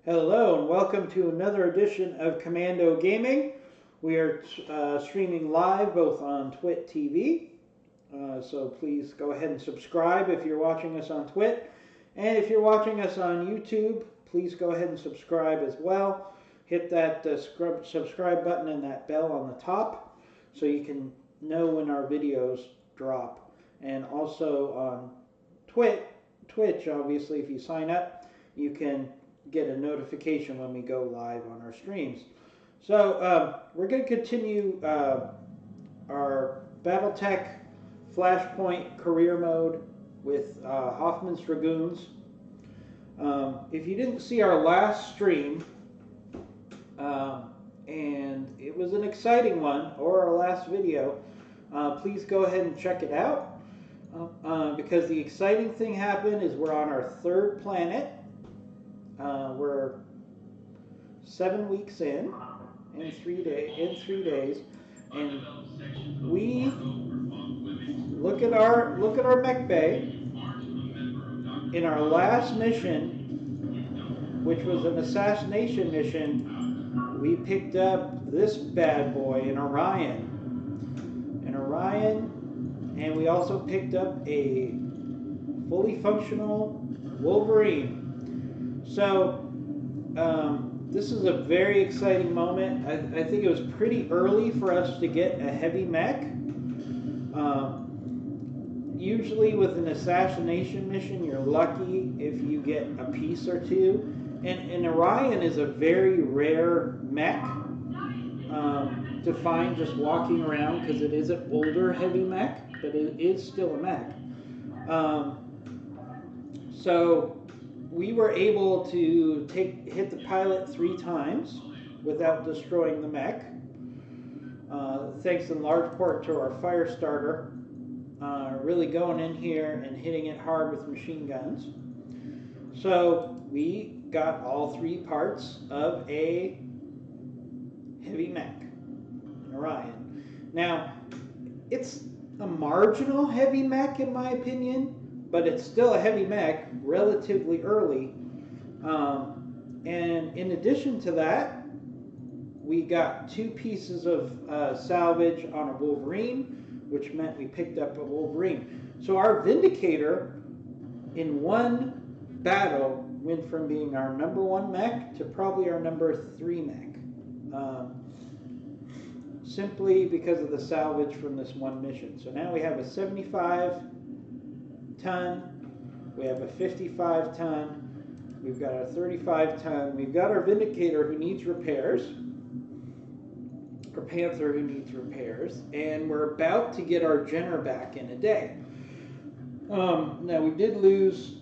Hello and welcome to another edition of Commando Gaming. We are streaming live both on Twit TV, so please go ahead and subscribe if you're watching us on Twit. And if you're watching us on YouTube, please go ahead and subscribe as well. Hit that subscribe button and that bell on the top so you can know when our videos drop. And also on Twitch, obviously, if you sign up, you can get a notification when we go live on our streams. So we're going to continue our Battletech Flashpoint career mode with Hoffman's Dragoons. If you didn't see our last stream, and it was an exciting one, or our last video, please go ahead and check it out. Because the exciting thing happened is we're on our third planet. We're 7 weeks in 3 days, and we look at our mech bay. In our last mission, which was an assassination mission, we picked up this bad boy, an Orion, and we also picked up a fully functional Wolverine. So this is a very exciting moment. I think it was pretty early for us to get a heavy mech. Usually with an assassination mission, you're lucky if you get a piece or two. And Orion is a very rare mech to find just walking around, because it is an older heavy mech, but it is still a mech. So we were able to hit the pilot 3 times without destroying the mech, thanks in large part to our fire starter really going in here and hitting it hard with machine guns. So we got all 3 parts of a heavy mech, an Orion. Now, it's a marginal heavy mech in my opinion, but it's still a heavy mech relatively early. And in addition to that, we got 2 pieces of salvage on a Wolverine, which meant we picked up a Wolverine. So our Vindicator in one battle went from being our number 1 mech to probably our number 3 mech. Simply because of the salvage from this one mission. So now we have a 75 ton, we have a 55 ton, we've got a 35 ton, we've got our Vindicator who needs repairs, our Panther who needs repairs, and we're about to get our Jenner back in a day. Now we did lose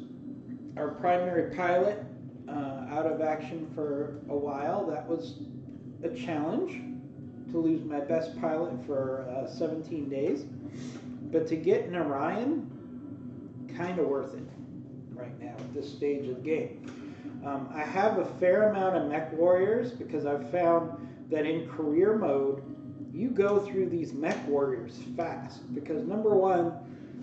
our primary pilot out of action for a while. That was a challenge, to lose my best pilot for 17 days, but to get an Orion, kind of worth it right now at this stage of the game. I have a fair amount of mech warriors because I've found that in career mode you go through these mech warriors fast, because number one,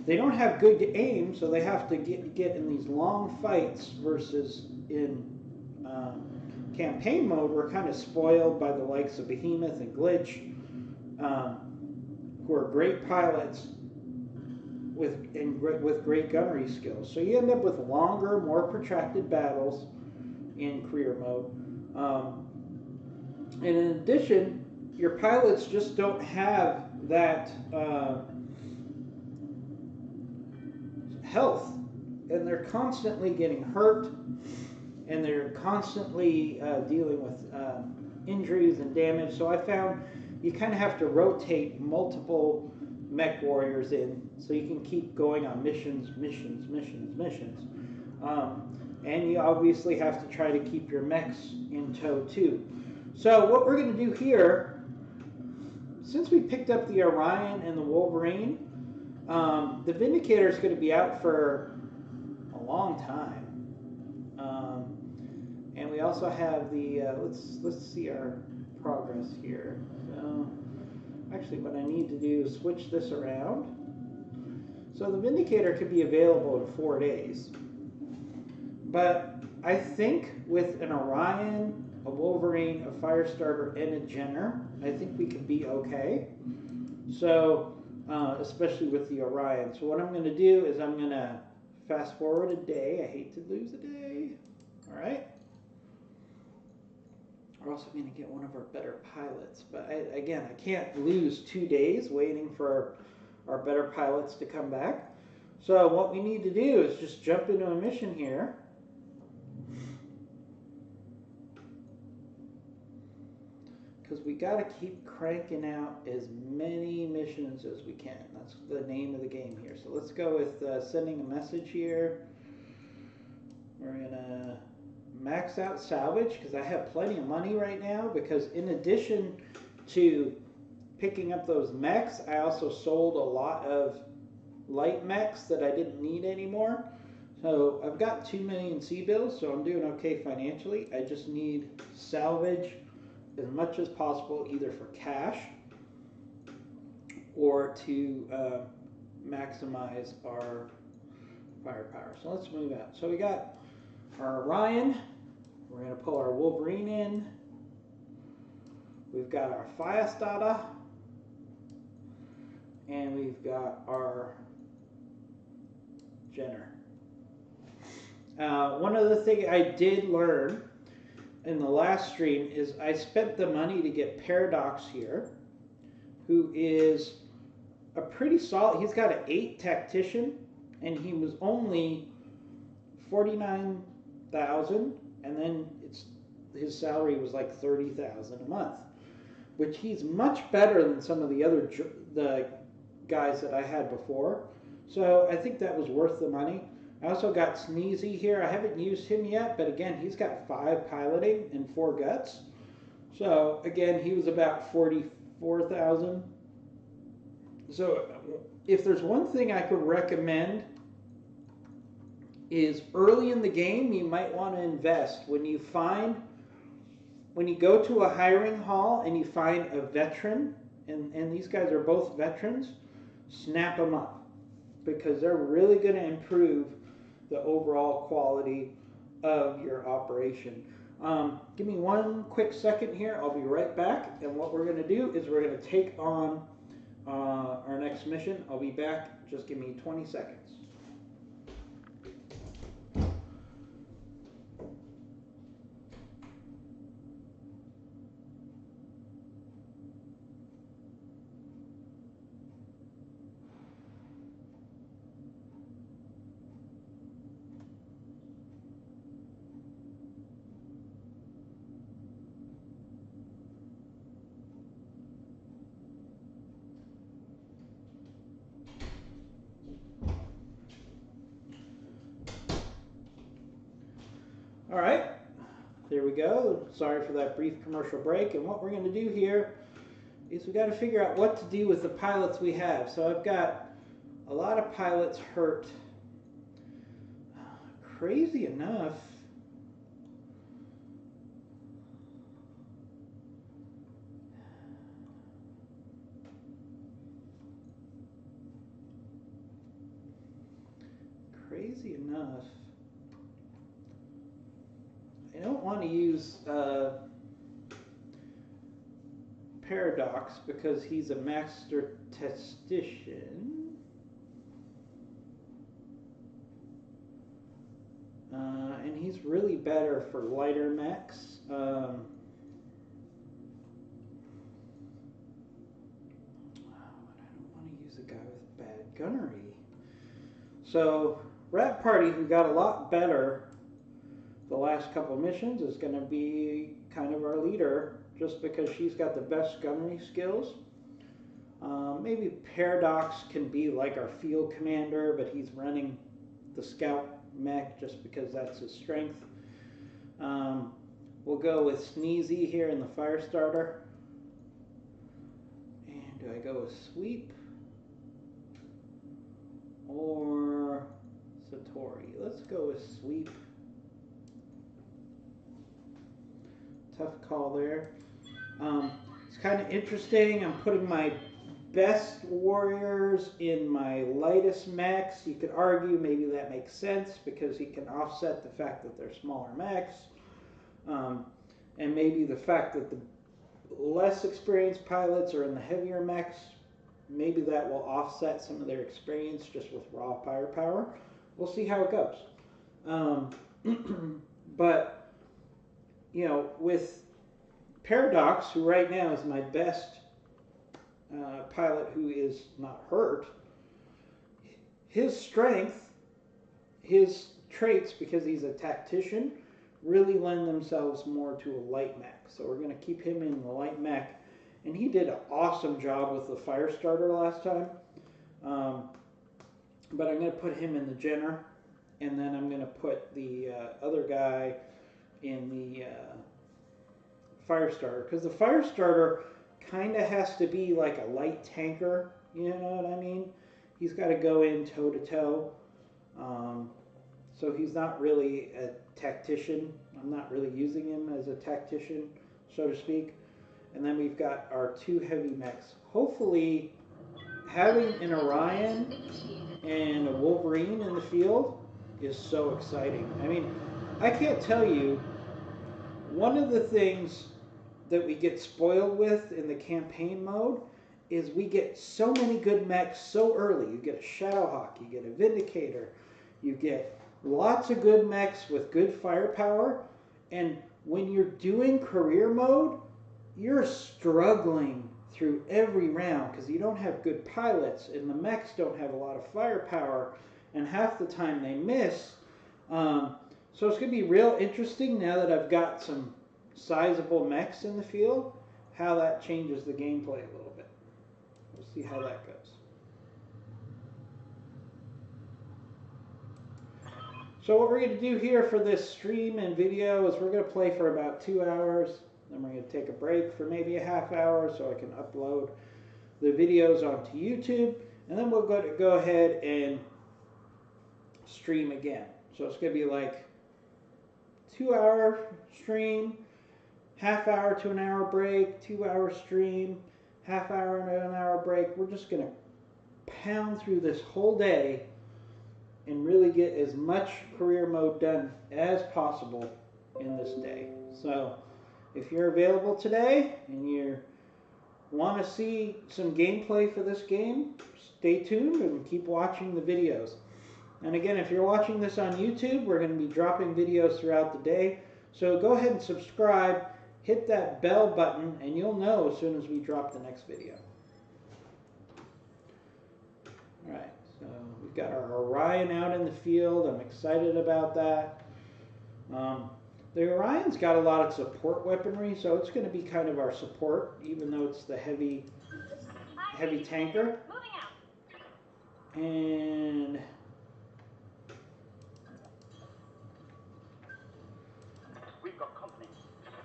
they don't have good aim, so they have to get in these long fights, versus in campaign mode we're kind of spoiled by the likes of Behemoth and Glitch, who are great pilots with great gunnery skills. So you end up with longer, more protracted battles in career mode. And in addition, your pilots just don't have that health, and they're constantly getting hurt, and they're constantly dealing with injuries and damage. So I found you kind of have to rotate multiple mech warriors in so you can keep going on missions. And you obviously have to try to keep your mechs in tow too. So what we're going to do here, since we picked up the Orion and the Wolverine, the Vindicator is going to be out for a long time. And we also have the, let's see our progress here. So actually what I need to do is switch this around. So the Vindicator could be available in 4 days. But I think with an Orion, a Wolverine, a Firestarter, and a Jenner, I think we could be okay. So, especially with the Orion. So what I'm going to do is I'm going to fast forward a day. I hate to lose a day. All right. We're also going to get one of our better pilots. But again, I can't lose 2 days waiting for our better pilots to come back. So what we need to do is just jump into a mission here. Because we got to keep cranking out as many missions as we can. That's the name of the game here. So let's go with sending a message here. We're going to max out salvage because I have plenty of money right now, because in addition to picking up those mechs, I also sold a lot of light mechs that I didn't need anymore. So I've got 2 million C-bills, so I'm doing okay financially. I just need salvage as much as possible, either for cash or to maximize our firepower. So let's move out. So we got our Orion. We're going to pull our Wolverine in. We've got our Firestarter. And we've got our Jenner. One other thing I did learn in the last stream is I spent the money to get Paradox here, who is a pretty solid, he's got an 8 tactician, and he was only 49,000, and then his salary was like 30,000 a month, which he's much better than some of the other guys that I had before. So I think that was worth the money. I also got Sneezy here. I haven't used him yet, but again, he's got 5 piloting and 4 guts. So again, he was about 44,000. So if there's one thing I could recommend is early in the game, you might want to invest. When you go to a hiring hall and you find a veteran, and these guys are both veterans, snap them up, because they're really going to improve the overall quality of your operation. Give me one quick second here. I'll be right back. And what we're going to do is we're going to take on our next mission. I'll be back. Just give me 20 seconds. All right, there we go. Sorry for that brief commercial break. And what we're going to do here is we got to figure out what to do with the pilots we have. So I've got a lot of pilots hurt. Crazy enough, I don't want to use Paradox because he's a master tactician. And he's really better for lighter mechs. But I don't want to use a guy with bad gunnery. So Rat Party, who got a lot better the last couple missions, is going to be kind of our leader, just because she's got the best gunnery skills. Maybe Paradox can be like our field commander, but he's running the scout mech just because that's his strength. We'll go with Sneezy here in the Firestarter. And do I go with Sweep or Satori? Let's go with Sweep. Tough call there. It's kind of interesting. I'm putting my best warriors in my lightest mechs. You could argue maybe that makes sense because he can offset the fact that they're smaller mechs. And maybe the fact that the less experienced pilots are in the heavier mechs, maybe that will offset some of their experience just with raw firepower. We'll see how it goes. But, you know, with Paradox, who right now is my best pilot who is not hurt, his strength, his traits, because he's a tactician, really lend themselves more to a light mech. So we're going to keep him in the light mech. And he did an awesome job with the fire starter last time. But I'm going to put him in the Jenner. And then I'm going to put the other guy in the fire starter. Because the fire starter kind of has to be like a light tanker. You know what I mean? He's got to go in toe-to-toe. So he's not really a tactician. I'm not really using him as a tactician, so to speak. And then we've got our two heavy mechs. Hopefully, having an Orion and a Wolverine in the field is so exciting. I mean, I can't tell you, one of the things that we get spoiled with in the campaign mode is we get so many good mechs so early. You get a Shadowhawk, you get a Vindicator, you get lots of good mechs with good firepower, and when you're doing career mode, you're struggling through every round because you don't have good pilots and the mechs don't have a lot of firepower, and half the time they miss. So it's going to be real interesting now that I've got some sizable mechs in the field, how that changes the gameplay a little bit. We'll see how that goes. So what we're going to do here for this stream and video is we're going to play for about 2 hours. Then we're going to take a break for maybe a half hour so I can upload the videos onto YouTube. And then we'll go ahead and stream again. So it's going to be like 2 hour stream, half hour to an hour break, 2 hour stream, half hour and an hour break. We're just going to pound through this whole day and really get as much career mode done as possible in this day. So if you're available today and you want to see some gameplay for this game, stay tuned and keep watching the videos. And again, if you're watching this on YouTube, we're going to be dropping videos throughout the day. So go ahead and subscribe, hit that bell button, and you'll know as soon as we drop the next video. All right. So we've got our Orion out in the field. I'm excited about that. The Orion's got a lot of support weaponry, so it's going to be kind of our support, even though it's the heavy tanker. And we've got company.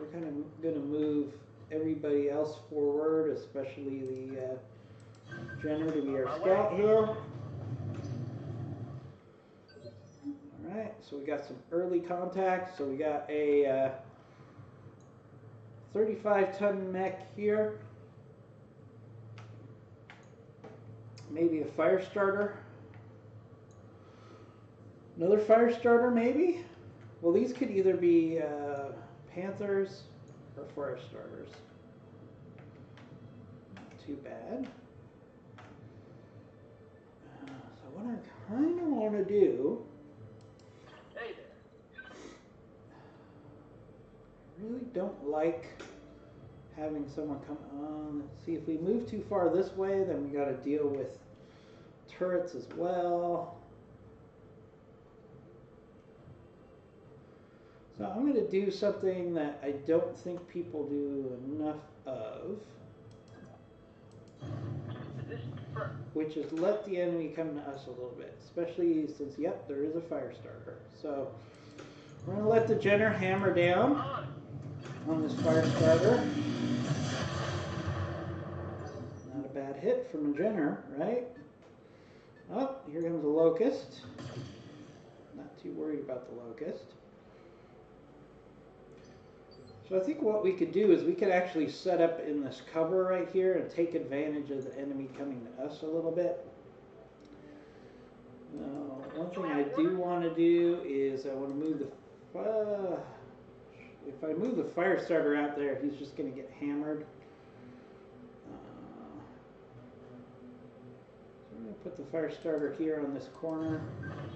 We're kind of going to move everybody else forward, especially the Jenner to be our scout here. Alright, so we got some early contacts. So we got a 35-ton mech here. Maybe a fire starter. Another fire starter, maybe? Well, these could either be Panthers or fire starters. Not too bad. So what I kind of want to do... Hey there. I really don't like having someone come on. Let's see, if we move too far this way, then we got to deal with turrets as well. So I'm going to do something that I don't think people do enough of, which is let the enemy come to us a little bit, especially since, yep, there is a fire starter. So we're going to let the Jenner hammer down on this fire starter. Not a bad hit from a Jenner, right? Oh, here comes a Locust. Not too worried about the Locust. So I think what we could do is we could actually set up in this cover right here and take advantage of the enemy coming to us a little bit. One thing I do want to do is I want to move the... if I move the fire starter out there, he's just going to get hammered. So I'm going to put the fire starter here on this corner.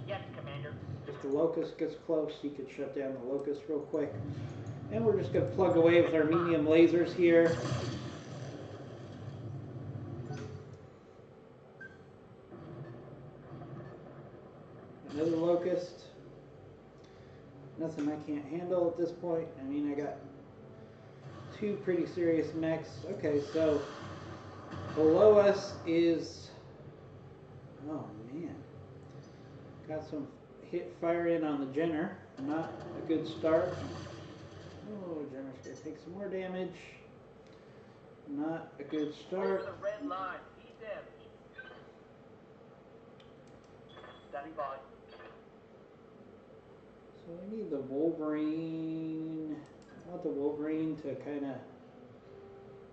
Yes, Commander. If the locust gets close, he could shut down the locust real quick. And we're just going to plug away with our medium lasers here. Another locust. Nothing I can't handle at this point. I mean, I got two pretty serious mechs. Okay, so below us is... Oh, man. Got some hit fire in on the Jenner. Not a good start. Oh, Jenner's going to take some more damage. Not a good start. Over the red line. Eat damage. Standing by. So we need the Wolverine. I want the Wolverine to kind of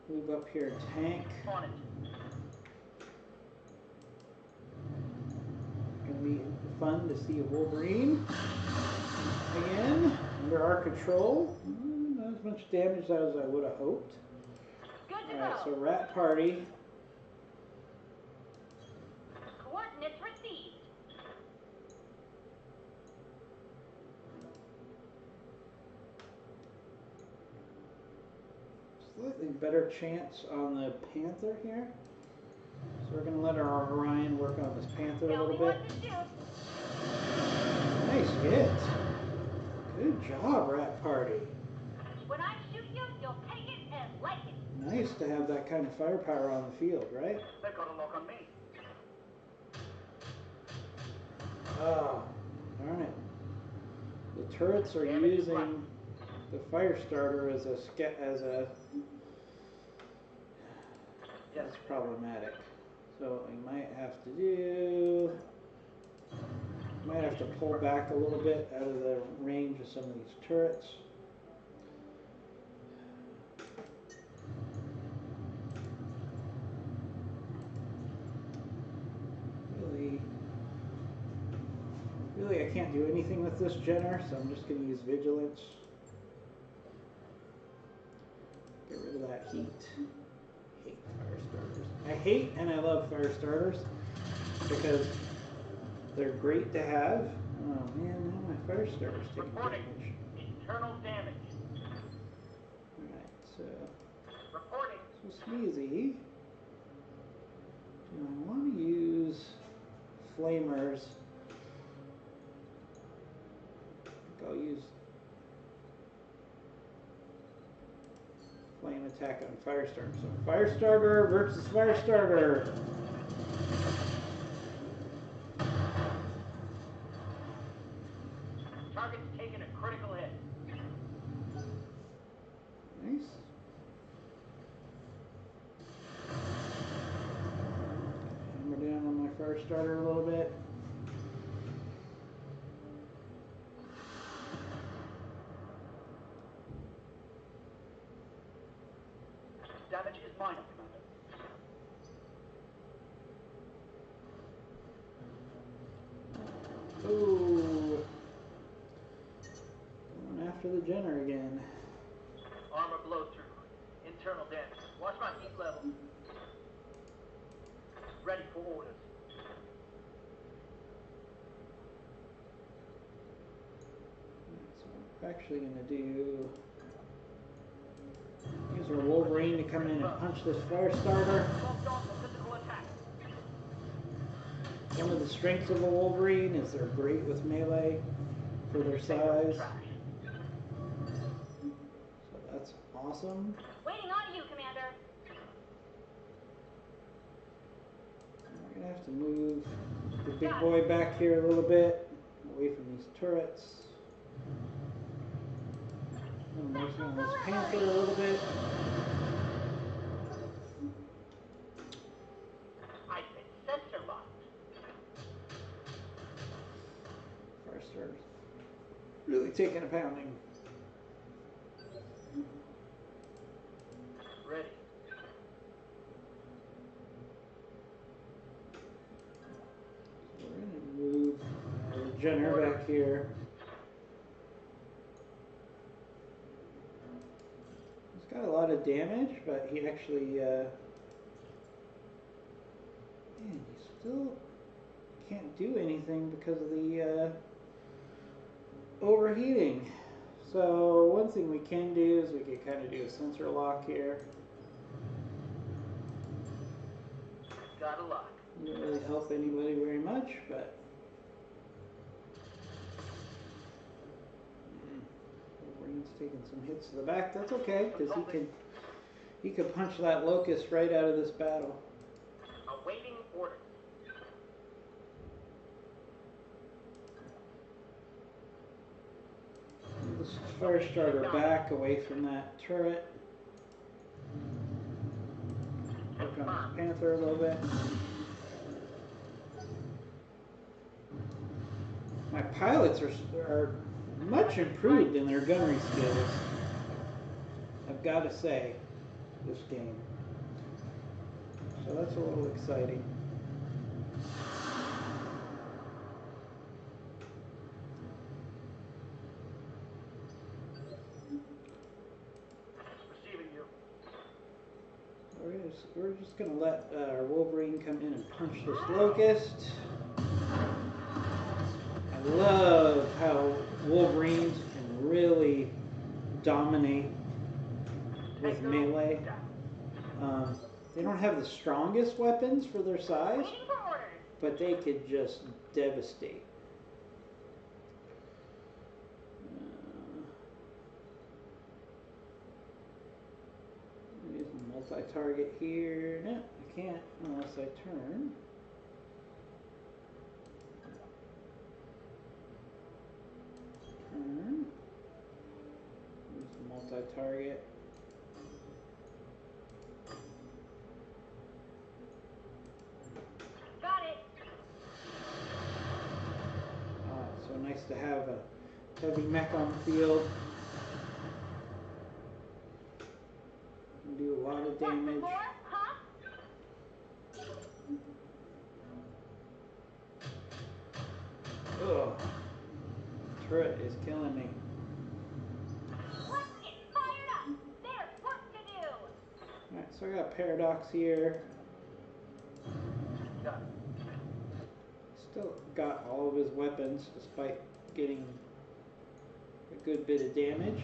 move up here and tank. On it. It's going to be fun to see a Wolverine again under our control. Not as much damage as I would have hoped. Alright, so Rat Party. Coordinates received. Slightly better chance on the Panther here. So we're going to let our Orion work on this Panther a little bit. Nice hit. Good job, Rat Party. When I shoot you, you'll take it and like it. Nice to have that kind of firepower on the field, right? They've got a lock on me. Oh, alright. The turrets are using the fire starter as a that's problematic. So we might have to pull back a little bit out of the range of some of these turrets. Really, I can't do anything with this Jenner, so I'm just going to use Vigilance. Get rid of that heat. Hate fire starters. I hate and I love fire starters because they're great to have. Oh man, now my fire starter's taking damage. Internal damage. Alright, so... Reporting. So Sneezy. Do I want to use flamers? I think I'll use flame attack on fire starter. So fire starter versus fire starter. Target's taking a critical hit. Nice. Hammer down on my fire starter a little bit. Damage is minor, Commander. Ooh. Going after the Jenner again. Armor blow through. Internal damage. Watch my heat level. Ready for orders. So we're actually going to do... Use our Wolverine to come in and punch this fire starter. Physical attack. One of the strengths of a Wolverine is they're great with melee for their size. So that's awesome. Waiting on you, Commander. We're going to have to move the big boy back here a little bit, away from these turrets. I'm working on this Panther a little bit. I said sensor box. Fire starter's really taking a pounding. Ready. So we're going to move the Jenner back here. He's got a lot of damage, but he actually, man, he still can't do anything because of the overheating. So one thing we can do is we can kind of do a sensor lock here. Got a lock. Didn't really help anybody very much, but Wolverine's taking some hits to the back. That's okay, because he could punch that locust right out of this battle. Awaiting orders. This fire starter back away from that turret. Work on this Panther a little bit. My pilots are much improved in their gunnery skills, I've got to say, this game. So that's a little exciting. Receiving you. We're just going to let our Wolverine come in and punch this locust. I love how Wolverines can really dominate with melee. They don't have the strongest weapons for their size, Waiting for orders. but they could just devastate. Use a multi-target here. No, I can't unless I turn. Turn. Use the multi-target. Got it. So nice to have a heavy mech on the field. Can do a lot of Want some damage. more, huh? Ugh. Turret is killing me. Let's get fired up. There's work to do. Alright, so I got Paradox here. Got it. Still got all of his weapons despite getting a good bit of damage.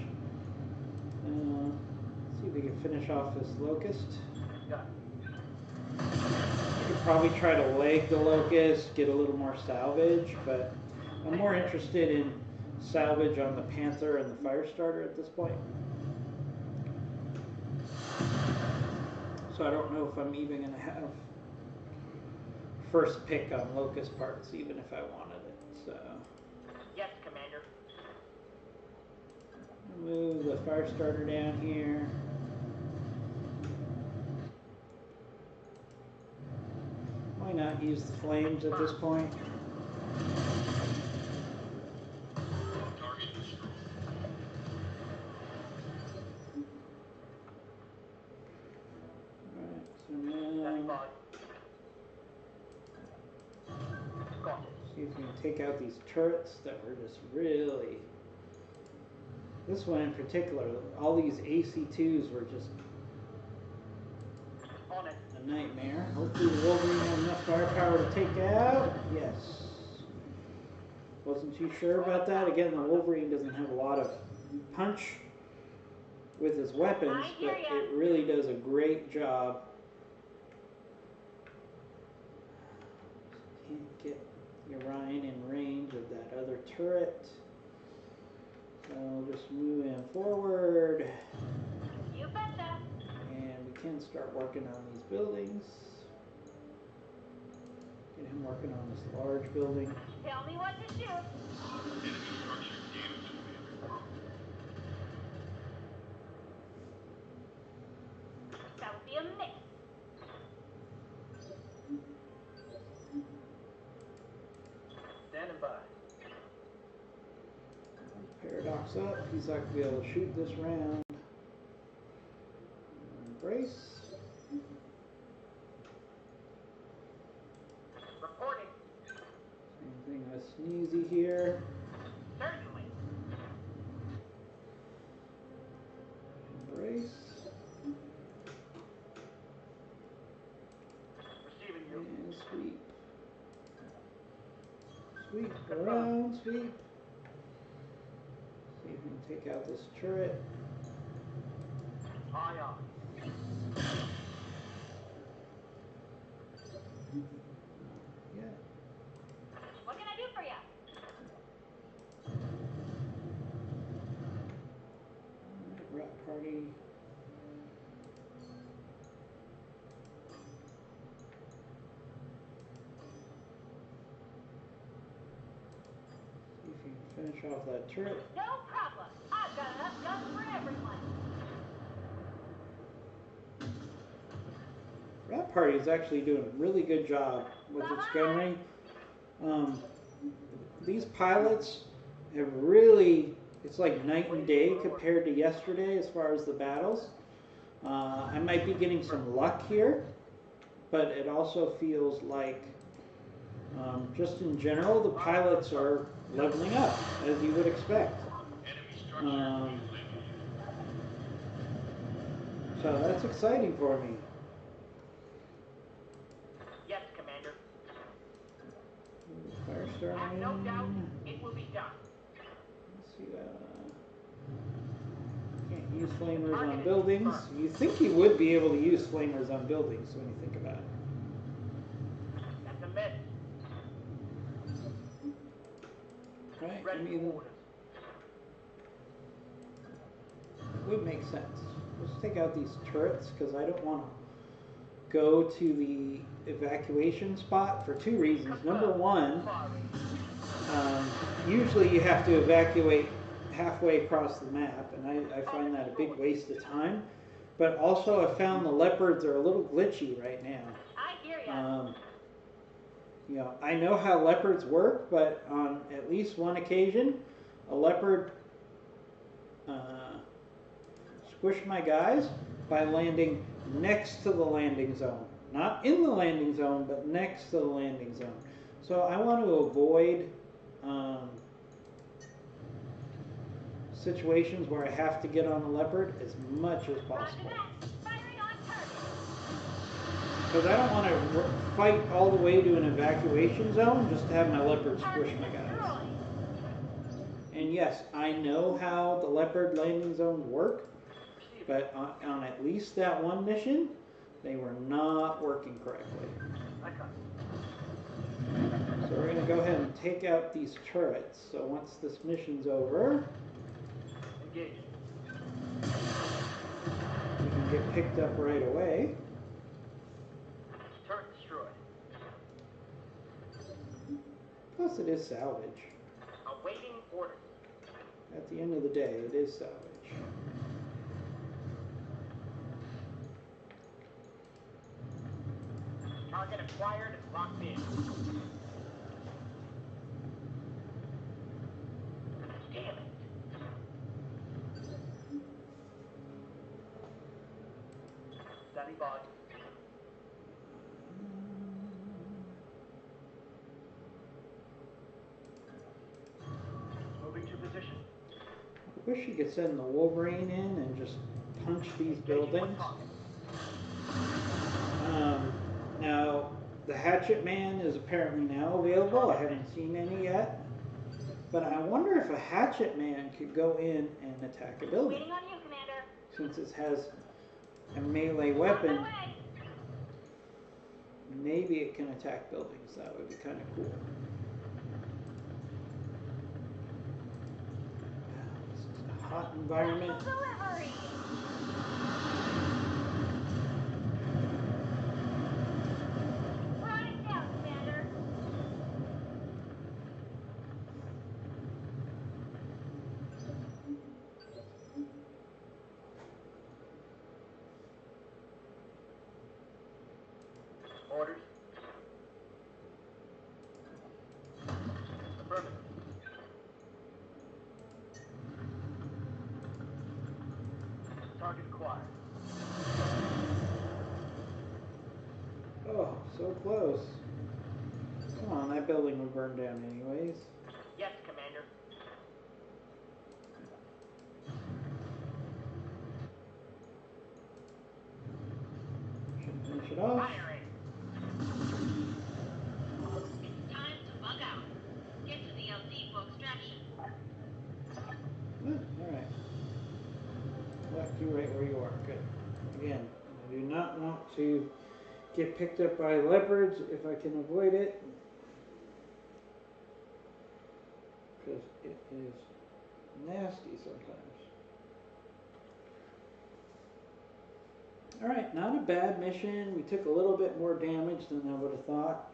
Let's see if we can finish off this locust. Got it. I could probably try to leg the locust, get a little more salvage, but I'm more interested in salvage on the Panther and the Firestarter at this point. So I don't know if I'm even going to have first pick on locust parts, even if I wanted it. So Yes, Commander. move the Firestarter down here. Why not use the flames at this point? Target destroyed. Alright, so Standing now by. Got it. see if we can take out these turrets that were just really... This one in particular, all these AC-2s were just On it. a nightmare. Hopefully the Wolverine had enough firepower to take out. Yes. Wasn't too sure about that. Again, the Wolverine doesn't have a lot of punch with his weapons, but it really does a great job. Can't get Orion in range of that other turret. So we'll just move him forward. You betcha. And we can start working on these buildings. Get him working on this large building. Tell me what to shoot. Enemy structure damaged, Commander. That would be a miss. Standing by. Paradox up. He's not going to be able to shoot this round. Brace. Reporting. Same thing with Sneezy here. Certainly. Brace. Receiving you. And sweep. Sweep around, sweep. See if we can take out this turret. Aye, aye. Yeah. What can I do for you? Alright, rat party. See if you can finish off that turret. No problem. I've got enough guns for everyone. Rat Party is actually doing a really good job with its gunnery. These pilots have really, it's like night and day compared to yesterday as far as the battles. I might be getting some luck here, but it also feels like, just in general, the pilots are leveling up, as you would expect. Enemy structure eliminated. So that's exciting for me. Yes, Commander. Firestar. Have no doubt it will be done. Let's see, can't use flamers on buildings. You think you would be able to use flamers on buildings when you think about it. That's a miss. Right? I Ready mean, for orders. it would make sense. Let's take out these turrets because I don't want to go to the evacuation spot for two reasons. Number one, usually you have to evacuate halfway across the map, and I find that a big waste of time. But also I found the leopards are a little glitchy right now. I hear ya. You know, I know how leopards work, but on at least one occasion, a leopard squished my guys by landing next to the landing zone. Not in the landing zone, but next to the landing zone. So I want to avoid situations where I have to get on the leopard as much as possible. Firing on target. Because I don't want to fight all the way to an evacuation zone just to have my leopard squish my guys. And yes, I know how the leopard landing zones work, but on at least that one mission, they were not working correctly. So we're going to go ahead and take out these turrets. So once this mission's over, Engage. we can get picked up right away. Turret destroyed. Plus it is salvage. Awaiting orders. At the end of the day, it is salvage. Target acquired and locked in. Damn it. Standing by. Moving to position. I wish you could send the Wolverine in and just punch these buildings. Now, the Hatchet Man is apparently now available. I haven't seen any yet. But I wonder if a Hatchet Man could go in and attack a building. Waiting on you, Commander. Since it has a melee weapon, maybe it can attack buildings. That would be kind of cool. Wow, this is a hot environment. Delivery. Run it down, Commander. Orders. Affirmative. Target acquired. Oh, so close. Come on, that building would burn down anyways. Yes, Commander. Should finish it off. Firing. It's time to bug out. Get to the LZ for extraction. Alright. Left you right where you are. Good. Again, I do not want to get picked up by leopards if I can avoid it. Because it is nasty sometimes. Alright, not a bad mission. We took a little bit more damage than I would have thought.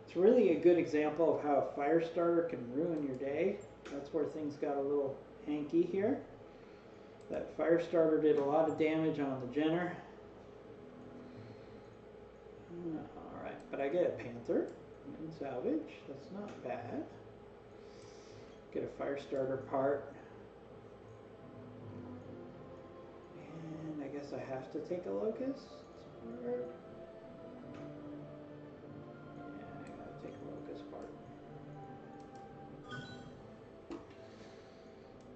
It's really a good example of how a fire starter can ruin your day. That's where things got a little hanky here. That fire starter did a lot of damage on the Jenner. Alright, but I get a Panther and salvage. That's not bad. Get a fire starter part. And I guess I have to take a locust part. Yeah, I gotta take a locust part.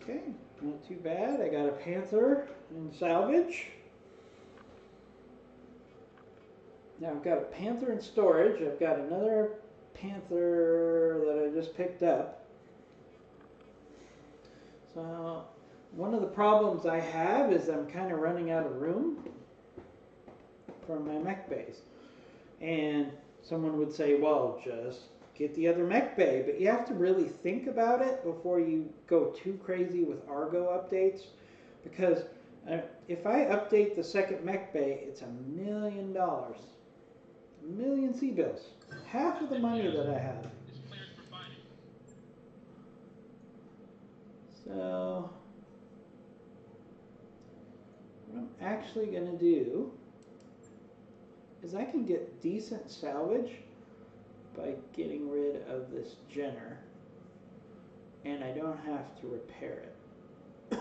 Okay, not too bad. I got a Panther and salvage. Now I've got a Panther in storage. I've got another Panther that I just picked up. So one of the problems I have is I'm kind of running out of room for my mech bays. And someone would say, well, just get the other mech bay. But you have to really think about it before you go too crazy with Argo updates. Because if I update the second mech bay, it's $1 million. $1 million C-bills. Half of the money that I have. Is cleared for fighting. So what I'm actually going to do is I can get decent salvage by getting rid of this Jenner, and I don't have to repair it.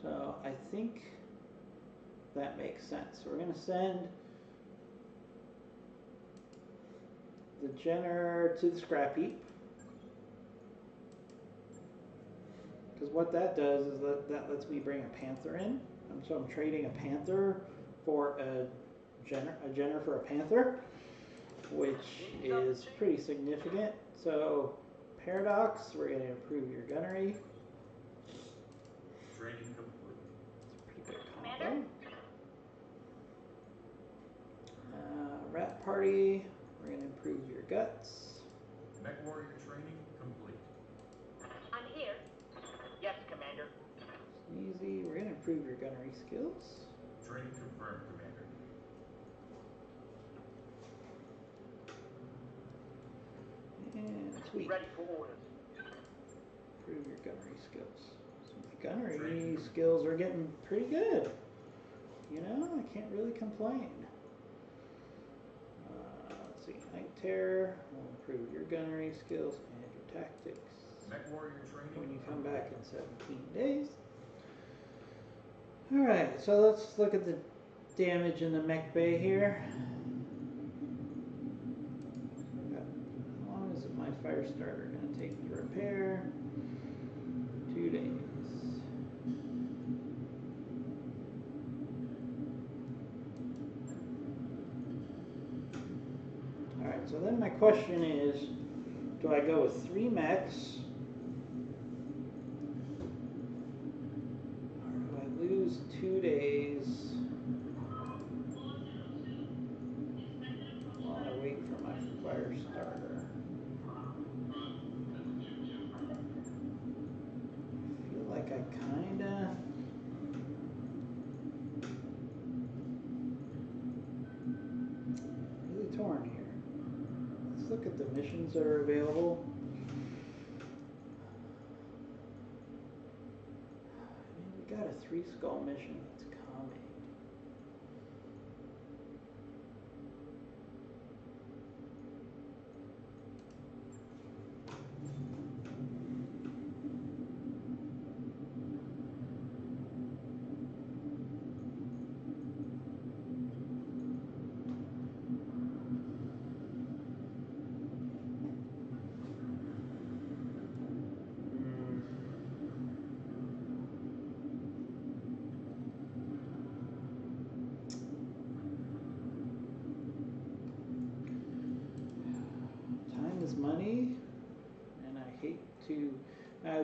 So I think that makes sense. So we're going to send the Jenner to the scrap heap. Because what that does is that lets me bring a Panther in. So I'm trading a Panther for a Jenner for a Panther, which is pretty significant. So Paradox, we're going to improve your gunnery. Training complete. It's a pretty good Commander? combo. Rat Party, we're going to improve your guts. Mech warrior training complete. I'm here. Yes, Commander. Sneezy, we're going to improve your gunnery skills. Training confirmed, Commander. And sweet. Ready for orders. Improve your gunnery skills. So my gunnery skills are getting pretty good. You know, I can't really complain. Let's see, Night Terror will improve your gunnery skills and your tactics Mech warrior training. when you come back in 17 days. Alright, so let's look at the damage in the mech bay here. How long is my fire starter going to take to repair? 2 days. Alright, so then my question is, do I go with 3 mechs? Or do I lose 2 days while I wait for my fire starter? I feel like I kinda... really torn here. Let's look at the missions that are available. I mean, we got a 3 skull mission that's coming.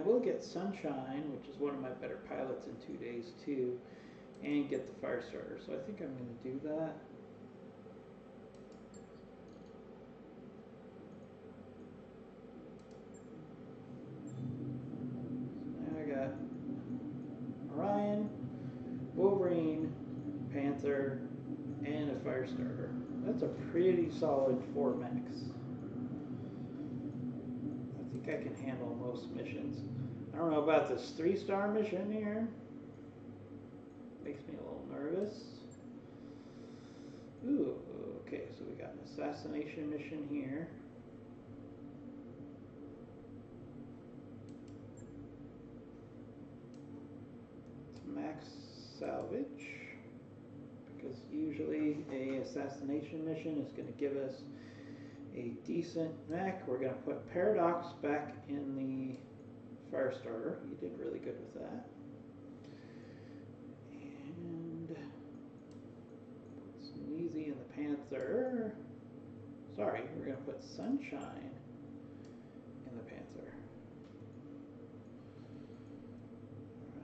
will get Sunshine, which is one of my better pilots in 2 days too, and get the fire starter. So I think I'm going to do that. So now I got Orion, Wolverine, Panther, and a fire starter. That's a pretty solid 4 mechs. I think I can handle most missions. I don't know about this 3-star mission here. Makes me a little nervous. Ooh, okay, so we got an assassination mission here. It's max salvage, because usually a assassination mission is going to give us a decent mech. We're going to put Paradox back in the Firestarter. He did really good with that. And put Sneezy in the Panther. Sorry, we're going to put Sunshine in the Panther.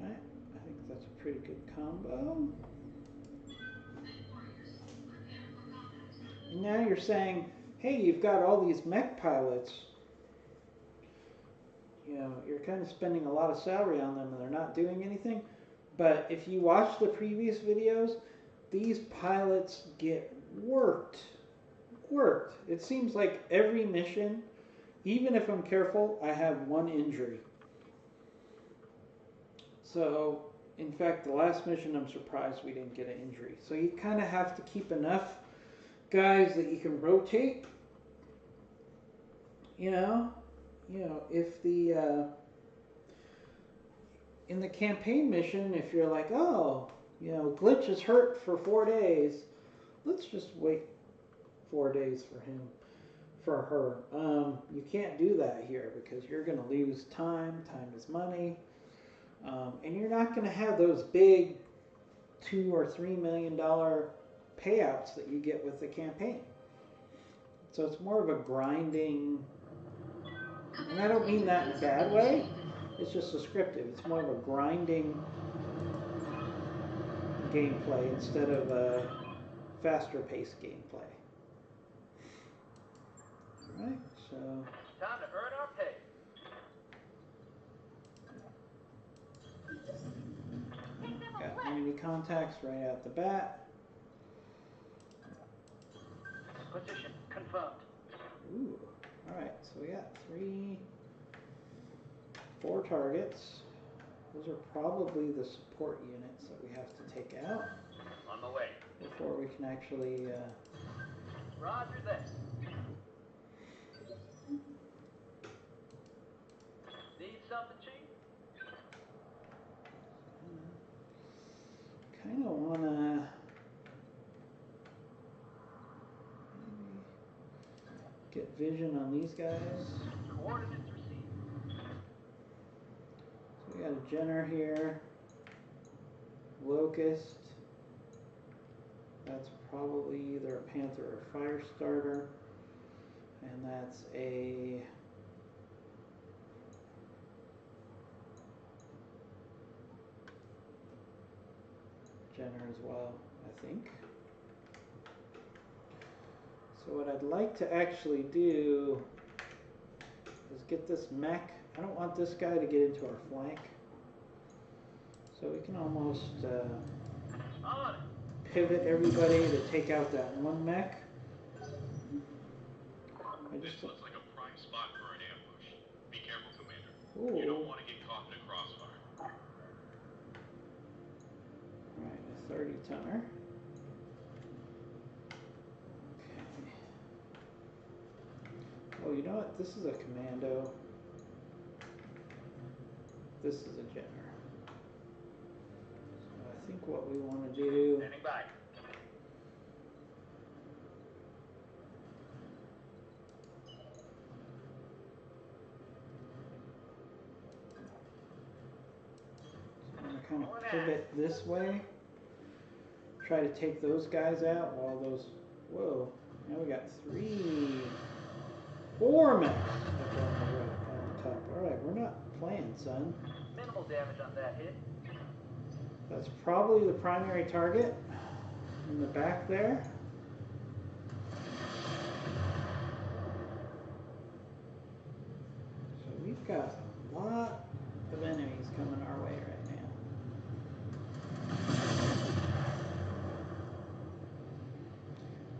Alright, I think that's a pretty good combo. And now you're saying, hey, you've got all these mech pilots. You know, you're kind of spending a lot of salary on them and they're not doing anything. But if you watch the previous videos, these pilots get worked. It seems like every mission, even if I'm careful, I have 1 injury. So, in fact, the last mission, I'm surprised we didn't get an injury. So you kind of have to keep enough guys that you can rotate. You know, if the in the campaign mission, if you're like, oh, you know, Glitch is hurt for 4 days, let's just wait 4 days for him, for her. You can't do that here because you're going to lose time. Time is money, and you're not going to have those big $2 or $3 million payouts that you get with the campaign. So it's more of a grinding. And I don't mean that in a bad way. It's just descriptive. It's more of a grinding gameplay instead of a faster paced gameplay. Alright, so Time to earn our pay. got enemy contacts right out the bat. Position confirmed. Ooh. Alright, so we got 4 targets. Those are probably the support units that we have to take out On my way. before we can actually Roger that. Need something, Chief? kind of want to get vision on these guys. Coordinates received. So we got a Jenner here, Locust. That's probably either a Panther or a Firestarter, and that's a Jenner as well, I think. So what I'd like to actually do is get this mech. I don't want this guy to get into our flank. So we can almost On it. pivot everybody to take out that one mech. This looks like a prime spot for an ambush. Be careful, Commander. Ooh. You don't want to get caught in a crossfire. Alright, a 30-tonner. Okay. Oh, you know what? This is a commando. This is a Jenner. So I think what we want to do... Standing by. I'm going to kind of pivot this way. Try to take those guys out while those... Whoa. Now we got 4 mechs up on the top. Alright, we're not plan, son. Minimal damage on that hit. That's probably the primary target in the back there. So we've got a lot of enemies coming our way right now.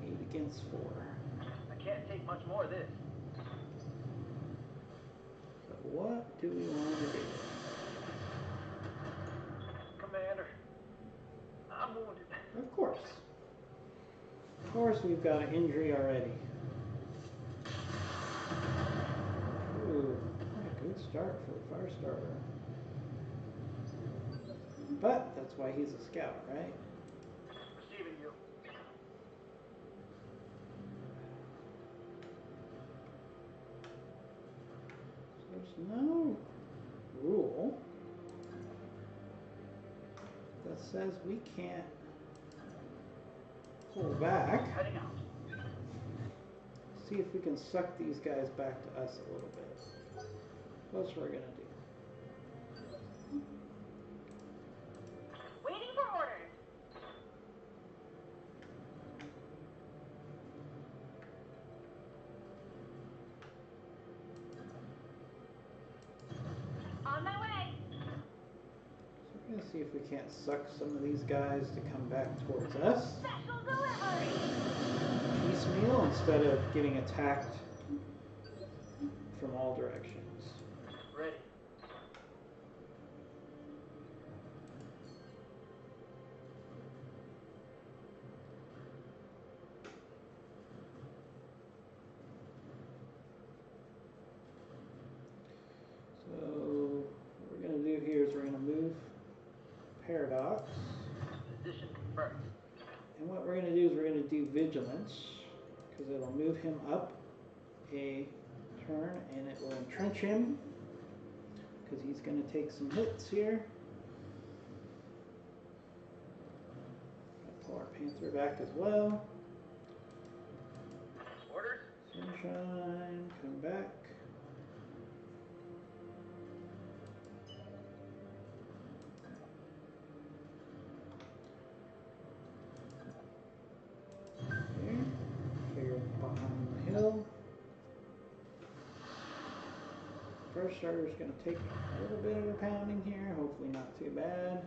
8 against 4. I can't take much more of this. So what do we want to do? Commander, I'm wounded. Of course. Of course we've got an injury already. Ooh, what a good start for the fire starter. But that's why he's a scout, right? Receiving you. There's no rule that says we can't pull back. Heading out. See if we can suck these guys back to us a little bit. That's what we're gonna do. Waiting for orders. On my way. So we're gonna see if we can't suck some of these guys to come back towards us Special delivery. piecemeal instead of getting attacked from all directions. Ready. So what we're gonna do here is we're gonna move Paradox. Position confirmed. And what we're going to do is we're going to do Vigilance, because it'll move him up a turn and it will entrench him, because he's going to take some hits here. Pull our Panther back as well. Orders? Sunshine, come back. Here, clear behind the hill. First starter's going to take a little bit of a pounding here, hopefully not too bad.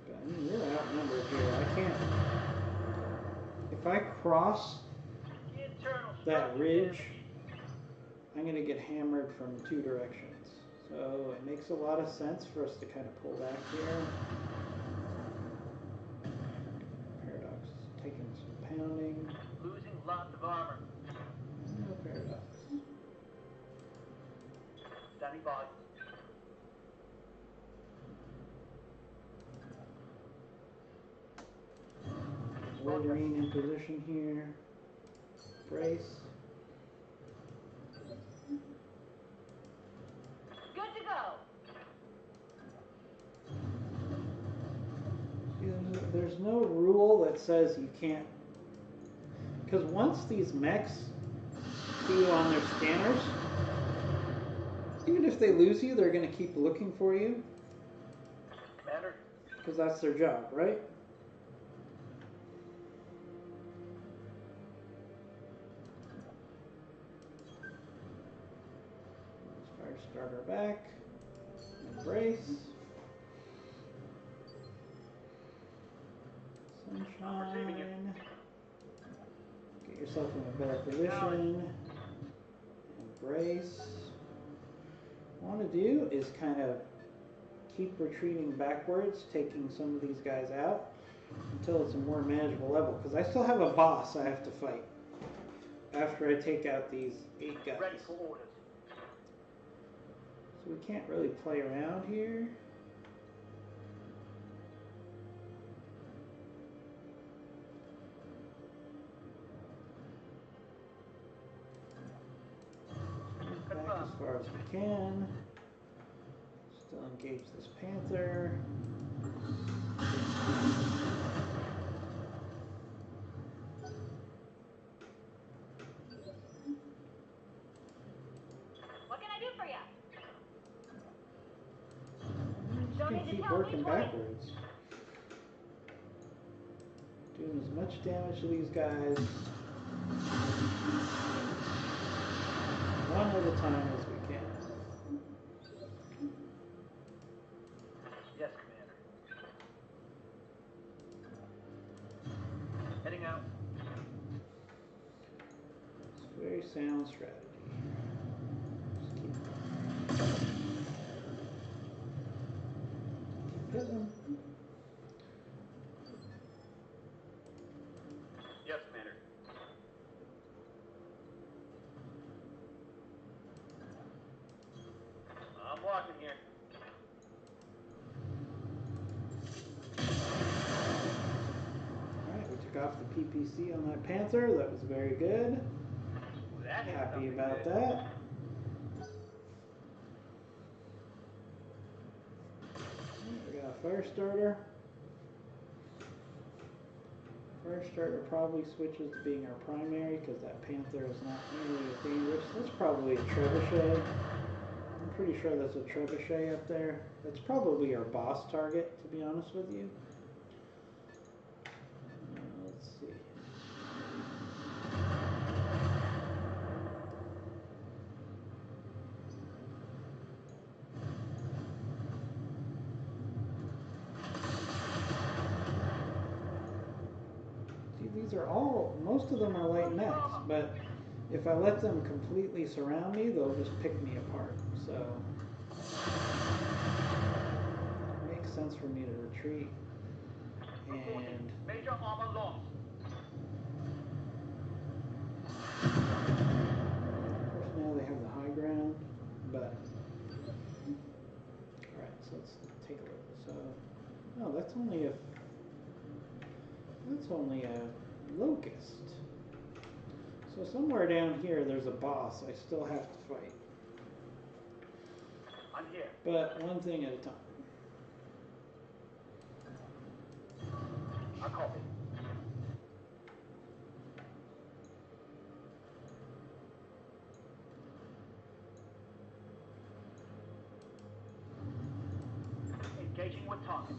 But I mean, we're outnumbered here. I can't. If I cross Internal that structure ridge, damage. I'm going to get hammered from 2 directions. So it makes a lot of sense for us to kind of pull back here. Paradox is taking some pounding. Losing lots of armor. No Paradox. Standing by. Wolverine in position here. Brace. Good to go. See, there's no rule that says you can't. Because once these mechs see you on their scanners, even if they lose you, they're going to keep looking for you. Commander, Because that's their job, right? Let's fire starter back. Embrace. receiving you. Sunshine. Get yourself in a better position. Embrace. What I want to do is kind of keep retreating backwards, taking some of these guys out until it's a more manageable level. Because I still have a boss I have to fight after I take out these 8 guys. ready for orders. So we can't really play around here. Move back as far as we can. Still engage this Panther. keep working backwards. Doing as much damage to these guys one at a time as we can. Yes, Commander. Heading out. It's a very sound strategy. Just keep hitting them. Yes, Commander. I'm walking here. Alright, we took off the PPC on that Panther. That was very good. That is Happy something about good. that. We got a fire starter. Fire starter probably switches to being our primary because that Panther is not nearly as dangerous. That's probably a trebuchet. I'm pretty sure that's a trebuchet up there. That's probably our boss target, to be honest with you. Let's see. See, these are all, most of them are light mechs, but if I let them completely surround me, they'll just pick me apart. So it makes sense for me to retreat. And Major armor lost. of course now they have the high ground, but alright, so let's take a look. So oh, that's only a locust. So somewhere down here there's a boss I still have to fight. I'm here. But one thing at a time. I copy. Engaging with target.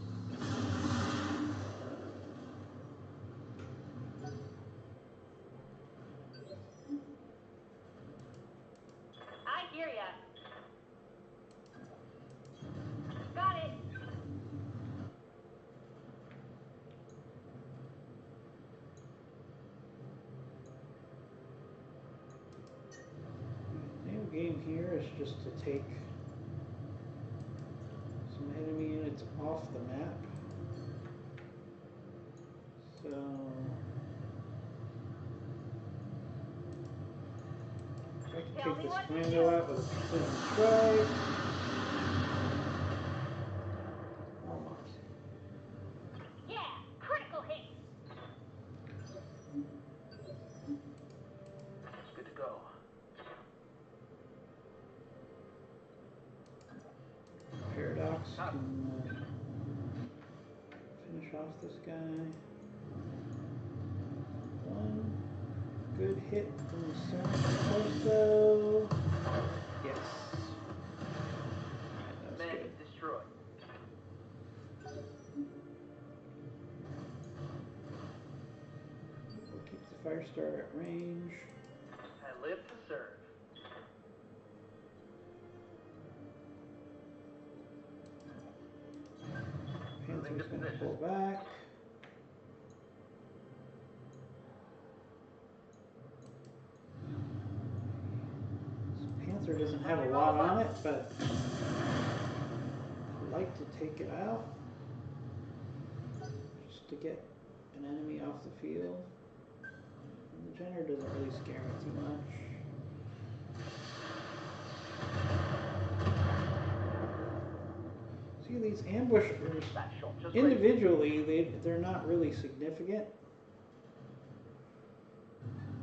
I hear ya. Got it. The name of the game here is just to take some enemy units off the map. So I can Tell take me this what to commando do. out with a precision strike. Almost. Yeah, critical hit. Good to go. Paradox can finish off this guy. One good hit from the center of the torso. Yes. Alright, that was Mech good. destroyed. We'll keep the fire starter at range. I live to serve. Panther's going to pull back. This Panther doesn't have a lot on it, but I like to take it out just to get an enemy off the field. And the Jenner doesn't really scare me too much. See, these ambushers, That shot just individually, they're not really significant.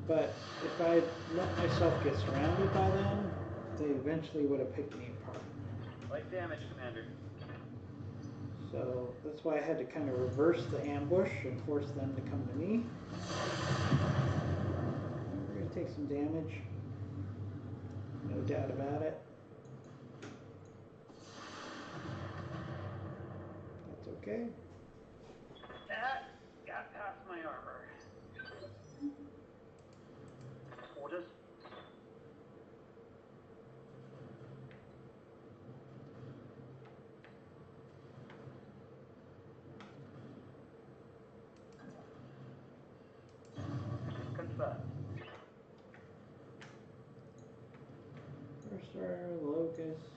But if I let myself get surrounded by them, they eventually would have picked me apart. Light damage, Commander. So that's why I had to kind of reverse the ambush and force them to come to me. We're going to take some damage. No doubt about it. Okay. That got past my armor. Orders? Confirmed. First order, locust.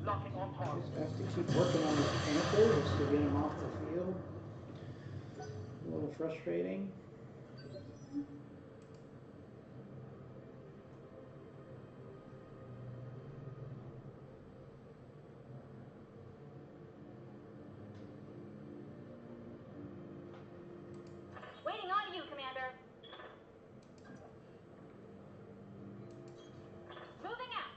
Locking on target. Just have to keep working on this Panther just to get him off the field. A little frustrating. Waiting on you, Commander. Moving out.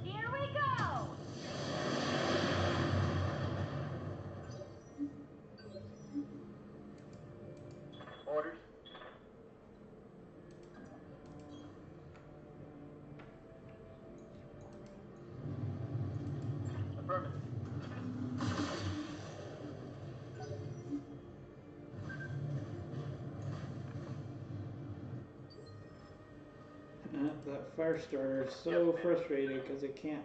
Here we go. Orders? Affirmative. That fire starter is so frustrated because it can't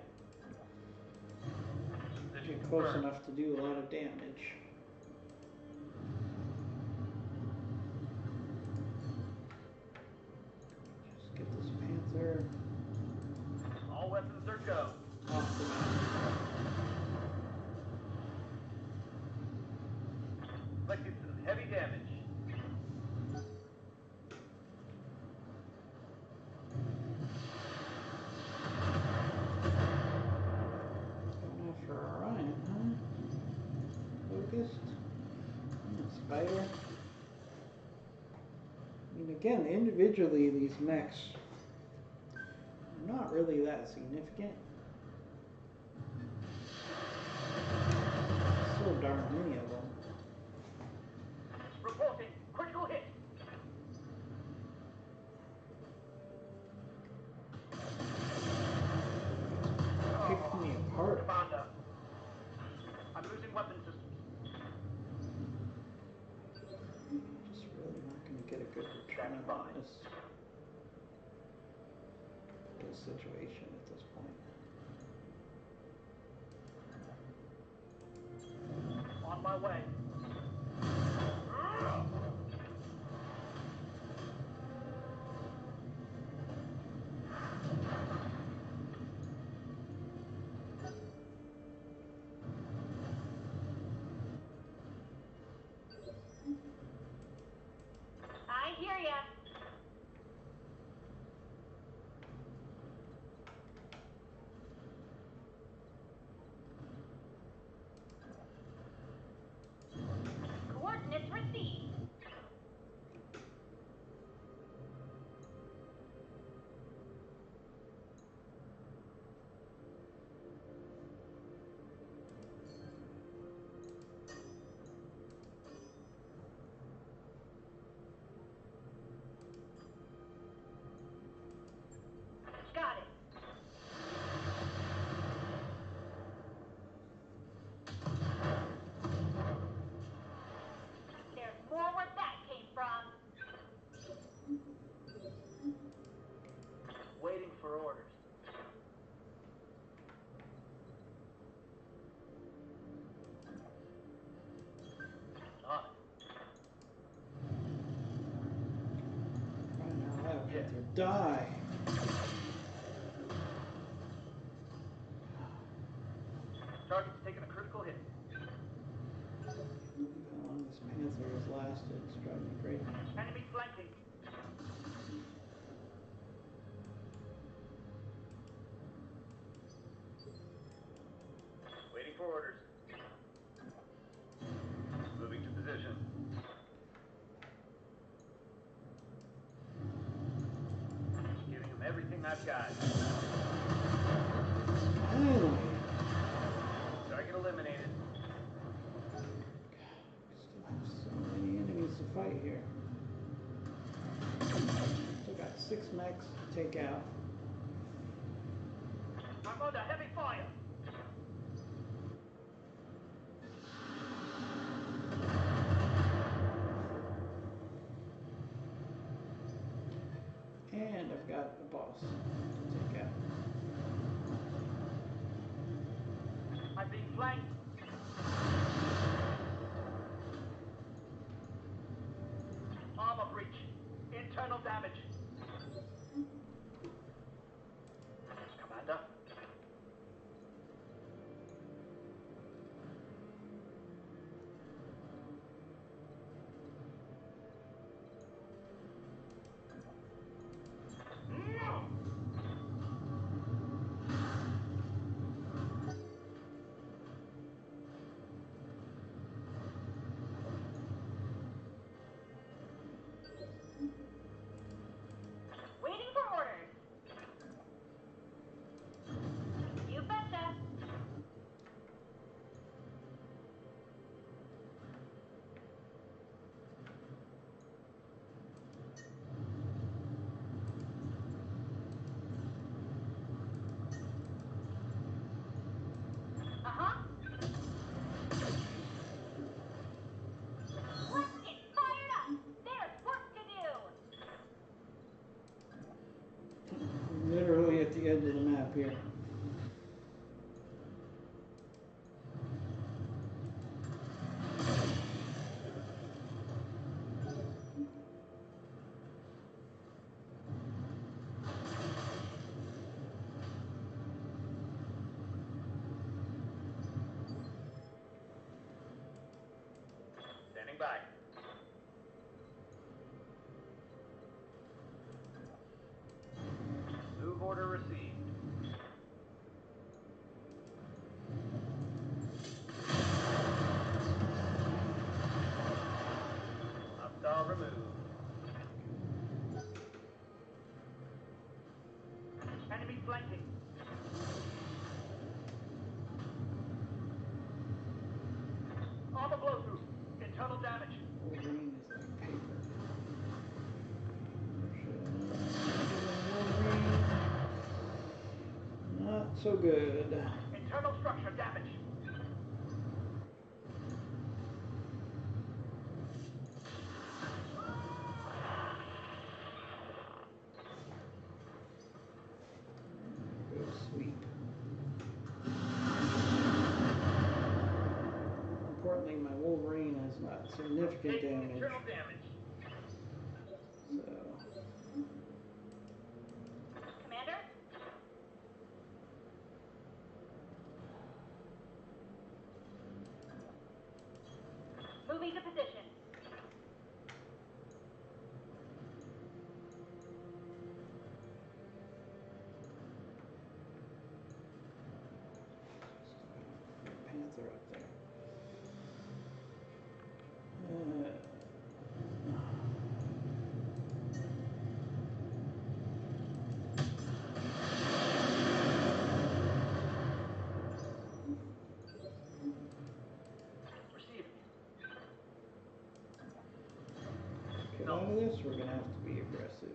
Position get close confirmed. enough to do a lot of damage. Just get this Panther All weapons are go. off the map. Inflicted some heavy damage. Going after Orion, huh? Locust. Spider. I mean, again, individually, these mechs are not really that significant. So darn many of them. Reporting. Critical hit. Pick me apart. Commander. I'm losing weapon systems. Just really not going to get a good return Stand on by. this situation at this point. On my way. I hear ya. Coordinates received. Got it. There's more where that came from. Waiting for orders. On it. Right now, that Panther die. Target's taking a critical hit. How long this Panther has lasted is driving me crazy. Enemy flanking. Waiting for orders. Moving to position. I've got. Finally. Target eliminated. Still have so many enemies to fight here. Still got 6 mechs to take out. I'm under heavy fire. And I've got the boss to take out. I'm being flanked. Armor breach. Internal damage. Commander. Waiting for orders. You betcha. Uh-huh. Let's get fired up. There's work to do. Literally at the edge of the map here. Standing by. Move order received. Hostile removed. Enemy flanking. Armor blow through. Internal damage. Wolverine is like paper. Wolverine. Not so good. Internal structure damage. Go sweep. Importantly, my Wolverine has not significant Taking damage. internal damage. So Commander? Moving to position. Panther up there. Receiving. Get out of this, we're gonna have to be aggressive.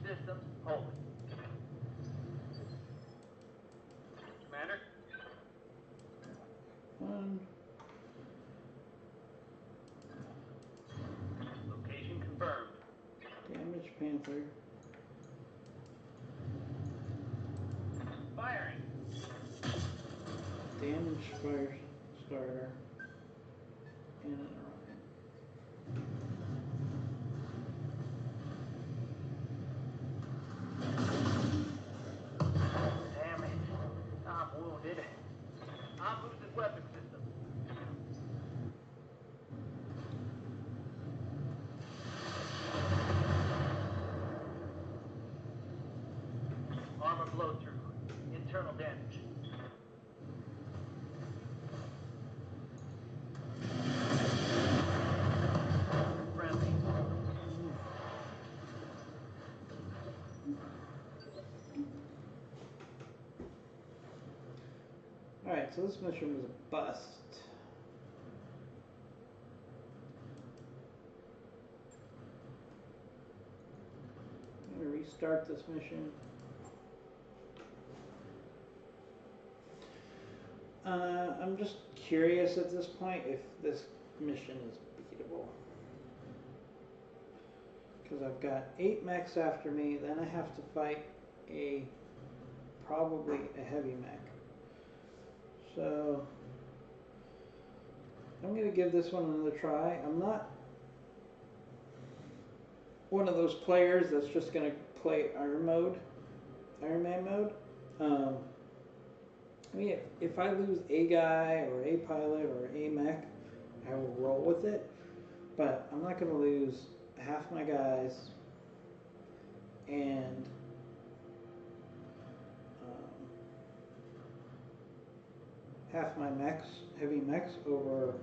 Systems holding. Commander. One. Location confirmed. Damage Panther. Firing. Damage Fire Starter. And an Orion. Damn it. I'm wounded. I'm losing weapon system. so this mission was a bust. I'm gonna restart this mission. I'm just curious at this point if this mission is beatable. Because I've got 8 mechs after me, then I have to fight probably a heavy mech. So I'm going to give this one another try. I'm not one of those players that's just going to play Iron Man mode. I mean, if I lose a guy or a pilot or a mech, I will roll with it. But I'm not going to lose half my guys and half my mechs, heavy mechs, over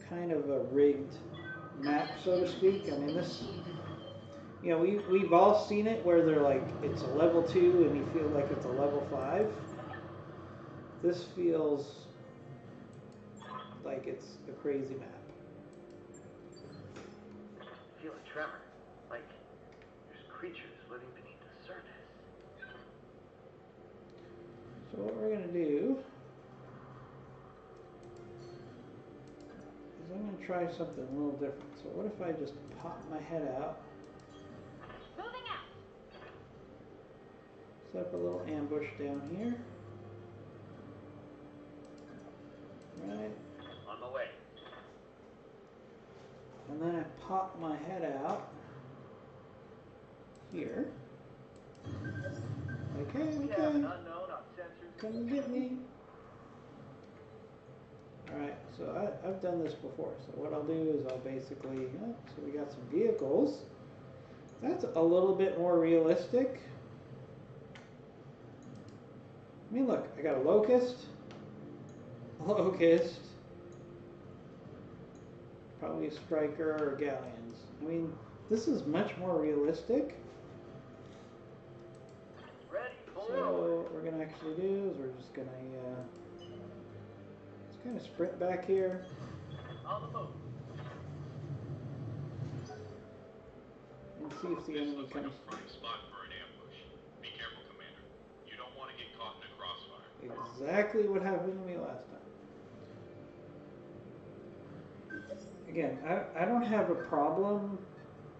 kind of a rigged map, so to speak. I mean, this, you know, we've all seen it where they're like, it's a level 2 and you feel like it's a level 5. This feels like it's a crazy map. I feel a tremor, like there's creatures living beneath the surface. So what we're going to do is I'm going to try something a little different. So what if I just pop my head out, Moving out. set up a little ambush down here, right, On my way. and then I pop my head out here. Okay, We okay, have an unknown on sensors. come and get me. Alright, so I've done this before. So what I'll do is I'll basically, so we got some vehicles. That's a little bit more realistic. I mean, look, I got a locust, probably a striker or galleons. I mean, this is much more realistic. Ready, for So what we're gonna actually do is we're just gonna just kind of sprint back here. on the move. And see if the This enemy looks like comes. a prime spot for an ambush. Be careful, Commander. You don't want to get caught in a crossfire. Exactly what happened to me last time. Again, I don't have a problem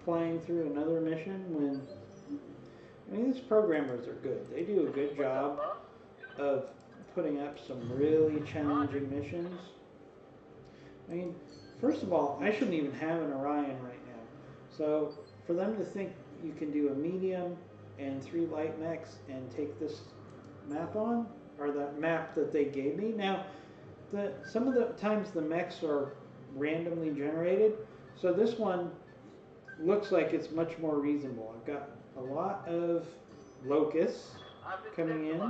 playing through another mission when, I mean, these programmers are good. They do a good job of putting up some really challenging missions. I mean, first of all, I shouldn't even have an Orion right now. So for them to think you can do a medium and 3 light mechs and take this map on, or that map that they gave me. Now, some of the times the mechs are randomly generated, so this one looks like it's much more reasonable. I've got a lot of locusts coming in,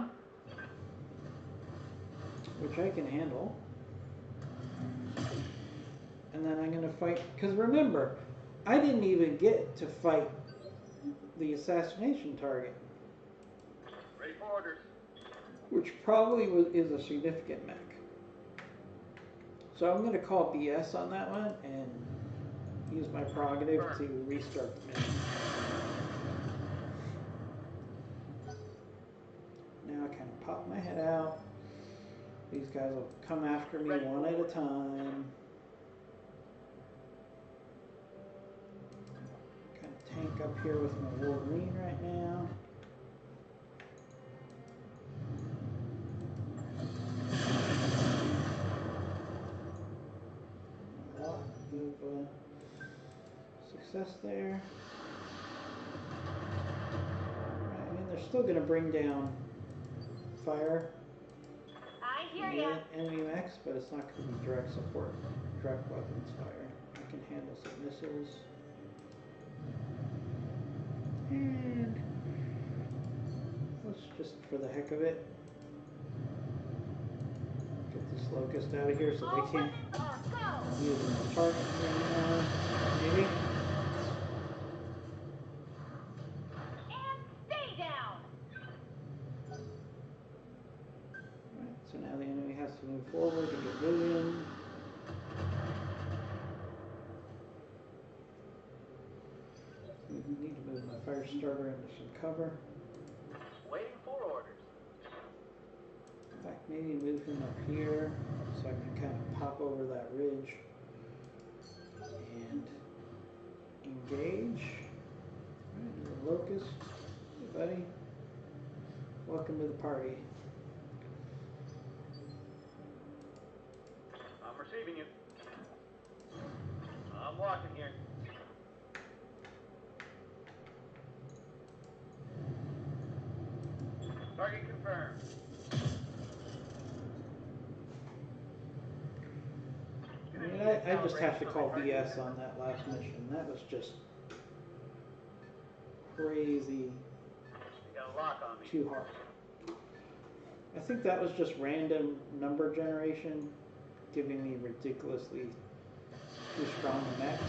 which I can handle. And then I'm going to fight, because remember, I didn't even get to fight the assassination target, Ready for orders. which probably is a significant mech. So I'm going to call BS on that one and use my prerogative to restart the mission. Now I kind of pop my head out. These guys will come after me one at a time. Kind of tank up here with my Wolverine right now. A lot of success there. Right, I mean, they're still going to bring down fire I hear from ya. the enemy mechs, but it's not going to be direct support, direct weapons fire. I can handle some missiles. And let's just, for the heck of it, get this locust out of here so All they can't weapons are go. use it as a target anymore. Maybe. And stay down. Right, so now the starter into some cover. Waiting for orders. In fact, maybe move him up here so I can kind of pop over that ridge and engage. Alright, the locust. Hey, buddy. Welcome to the party. I'm receiving you. I'm walking here. Target confirmed. I mean, I just have to call BS on that last mission. That was just crazy You got a lock on me. too hard. I think that was just random number generation giving me ridiculously too strong mechs.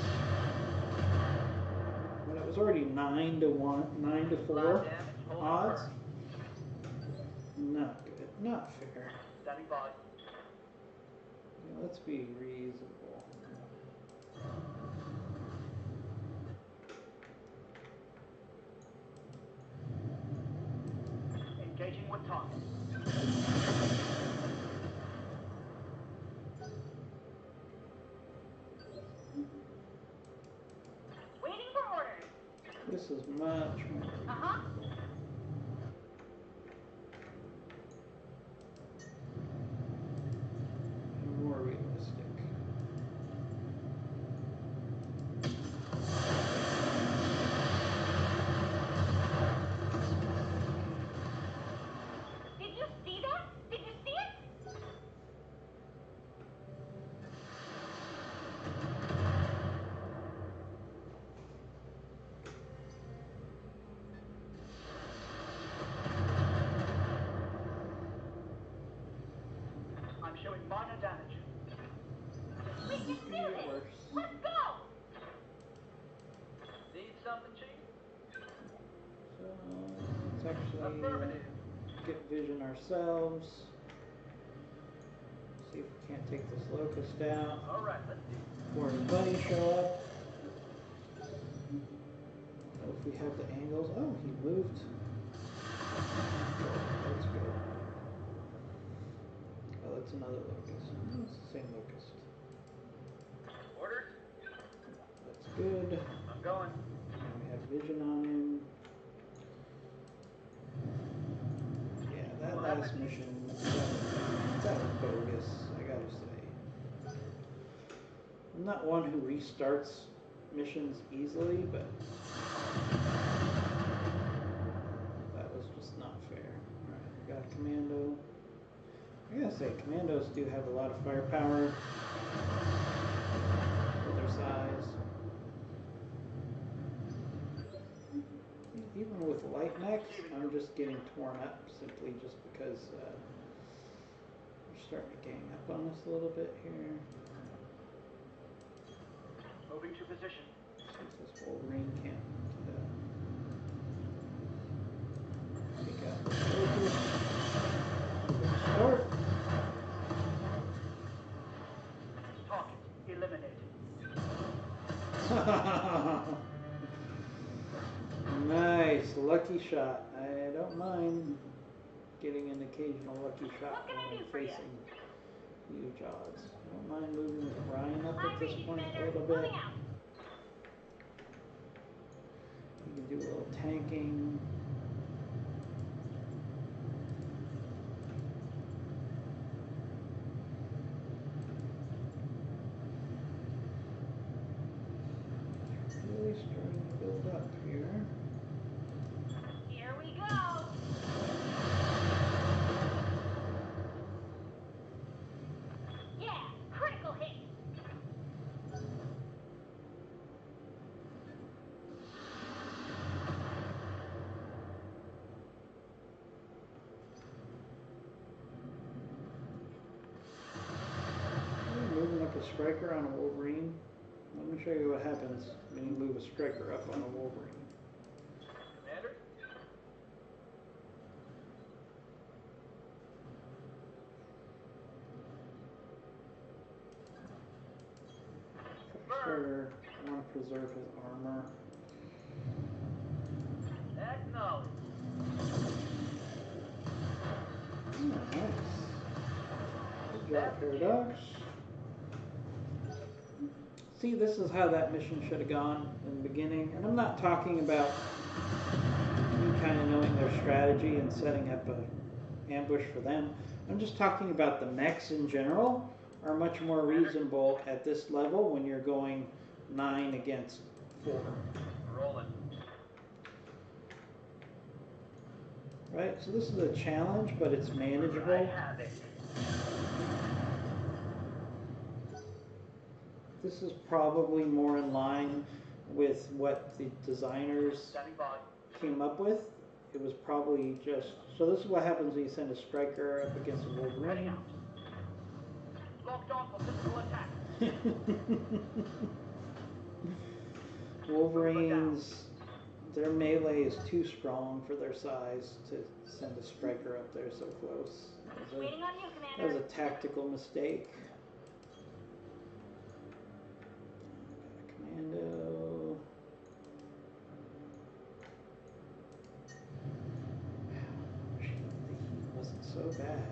When it was already 9 to 4 odds. Not good. Not fair. Standing by. Yeah, let's be reasonable. Engaging with target. Waiting for orders. This is much more. Uh-huh. More realistic. Did you see that? Did you see it? I'm showing minor damage. We can It's do gonna get this. worse. Let's go. Need something, Chief? So let's actually Affirmative. get vision ourselves. See if we can't take this locust out All right, let's do it. before his buddies show up. Know if we have the angles. Oh, he moved. That's good. Oh, that's another locust. Oh, it's the same locust. Orders? That's good. I'm going. Now we have vision on him. Yeah, that last mission, that was bogus, I gotta say. I'm not one who restarts missions easily, but that was just not fair. Alright, we got a commando. I gotta say, commandos do have a lot of firepower for their size. Even with light mechs, I'm just getting torn up simply just because we're starting to gang up on us a little bit here. Moving to position. See if this Wolverine can't take out the focus. Start. Target eliminated. Nice, lucky shot. I don't mind getting an occasional lucky shot What can I when do I'm for ya? facing huge odds. I don't mind moving with Brian up I'm at this ready, point a Commander. little bit. Moving out. You can do a little tanking. Really starting to build up here. Here we go. Yeah, critical hit. Moving up a striker on a Wolverine. Let me show you what happens when you move a striker up on a Wolverine. Commander? Striker, I want to preserve his armor. Acknowledge. Oh, nice. Good job, Paradox. See, this is how that mission should have gone in the beginning. And I'm not talking about you kind of knowing their strategy and setting up a ambush for them. I'm just talking about the mechs in general are much more reasonable at this level when you're going 9 against 4. Rolling. Right? So this is a challenge, but it's I manageable. have it. This is probably more in line with what the designers Standing by. came up with. It was probably just, so this is what happens when you send a striker up against a Ready Wolverine. out. Locked on for physical attack. Wolverines, their melee is too strong for their size to send a striker up there so close. Waiting on you, That was Commander. a tactical mistake. Commando. The heat wasn't so bad.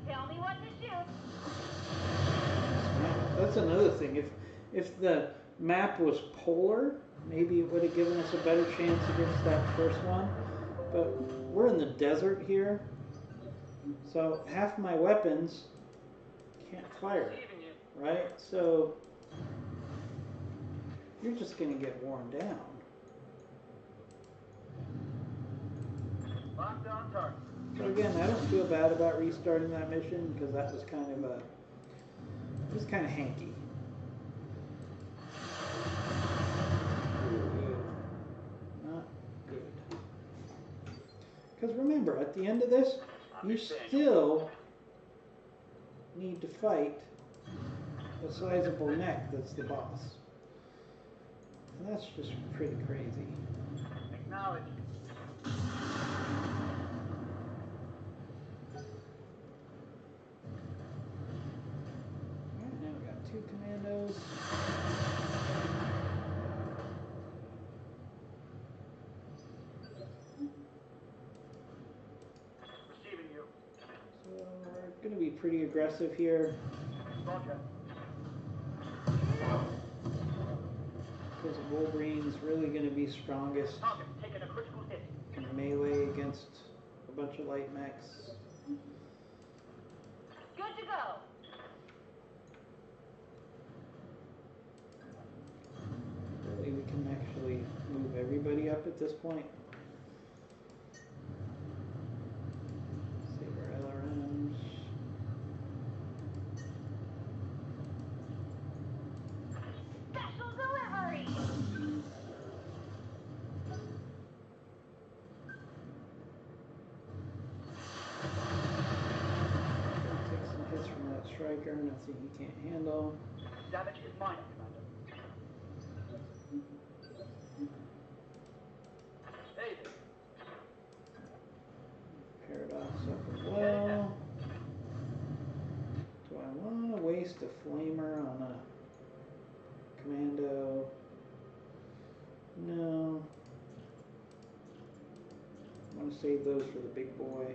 Tell me what to shoot. That's another thing. If the map was polar, maybe it would have given us a better chance against that first one. But we're in the desert here, so half my weapons can't fire, Receiving you. right? So you're just gonna get worn down. Locked on target. So again, I don't feel bad about restarting that mission because that was kind of it was kind of hanky. Not good. Because remember, at the end of this, you still need to fight a sizable mech that's the boss. And that's just pretty crazy. Acknowledge. Alright, now we got 2 commandos. Receiving you. So we're going to be pretty aggressive here Roger. because Wolverine's really going to be strongest Target taking a critical hit. in melee against a bunch of light mechs. Good to go. Really, we can actually move everybody up at this point. Save our LRMs. Special delivery. Take some hits from that striker, nothing he can't handle. Damage is minor, Commander. Hey there. Paradox up as well. Do I want to waste a flamer on a commando? No. I want to save those for the big boy.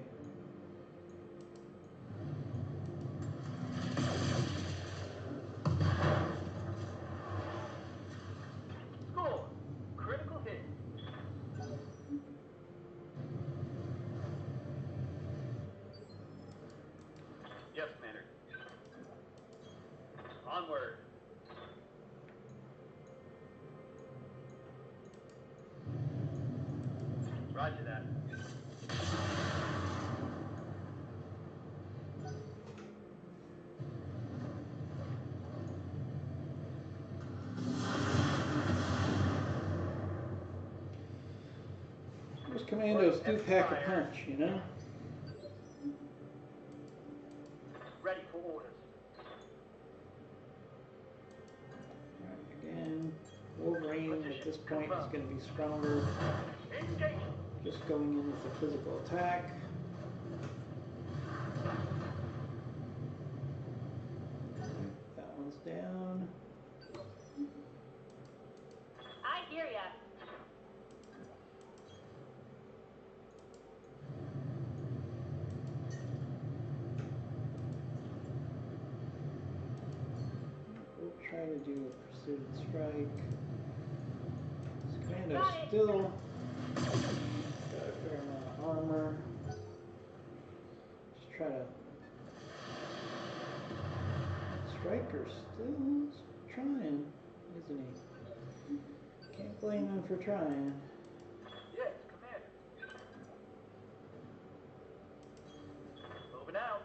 Score. Critical hit. Yes, Commander. Onward. Roger that. Those commandos do pack a punch, you know? Ready for orders. Alright, again, Wolverine at this point is going to be stronger. Engage. Just going in with a physical attack. That one's down. try to do a precision strike. This commando's still got a fair amount of armor. Just try to. Striker's still trying, isn't he? Can't blame him for trying. Yes, Commander. Moving out.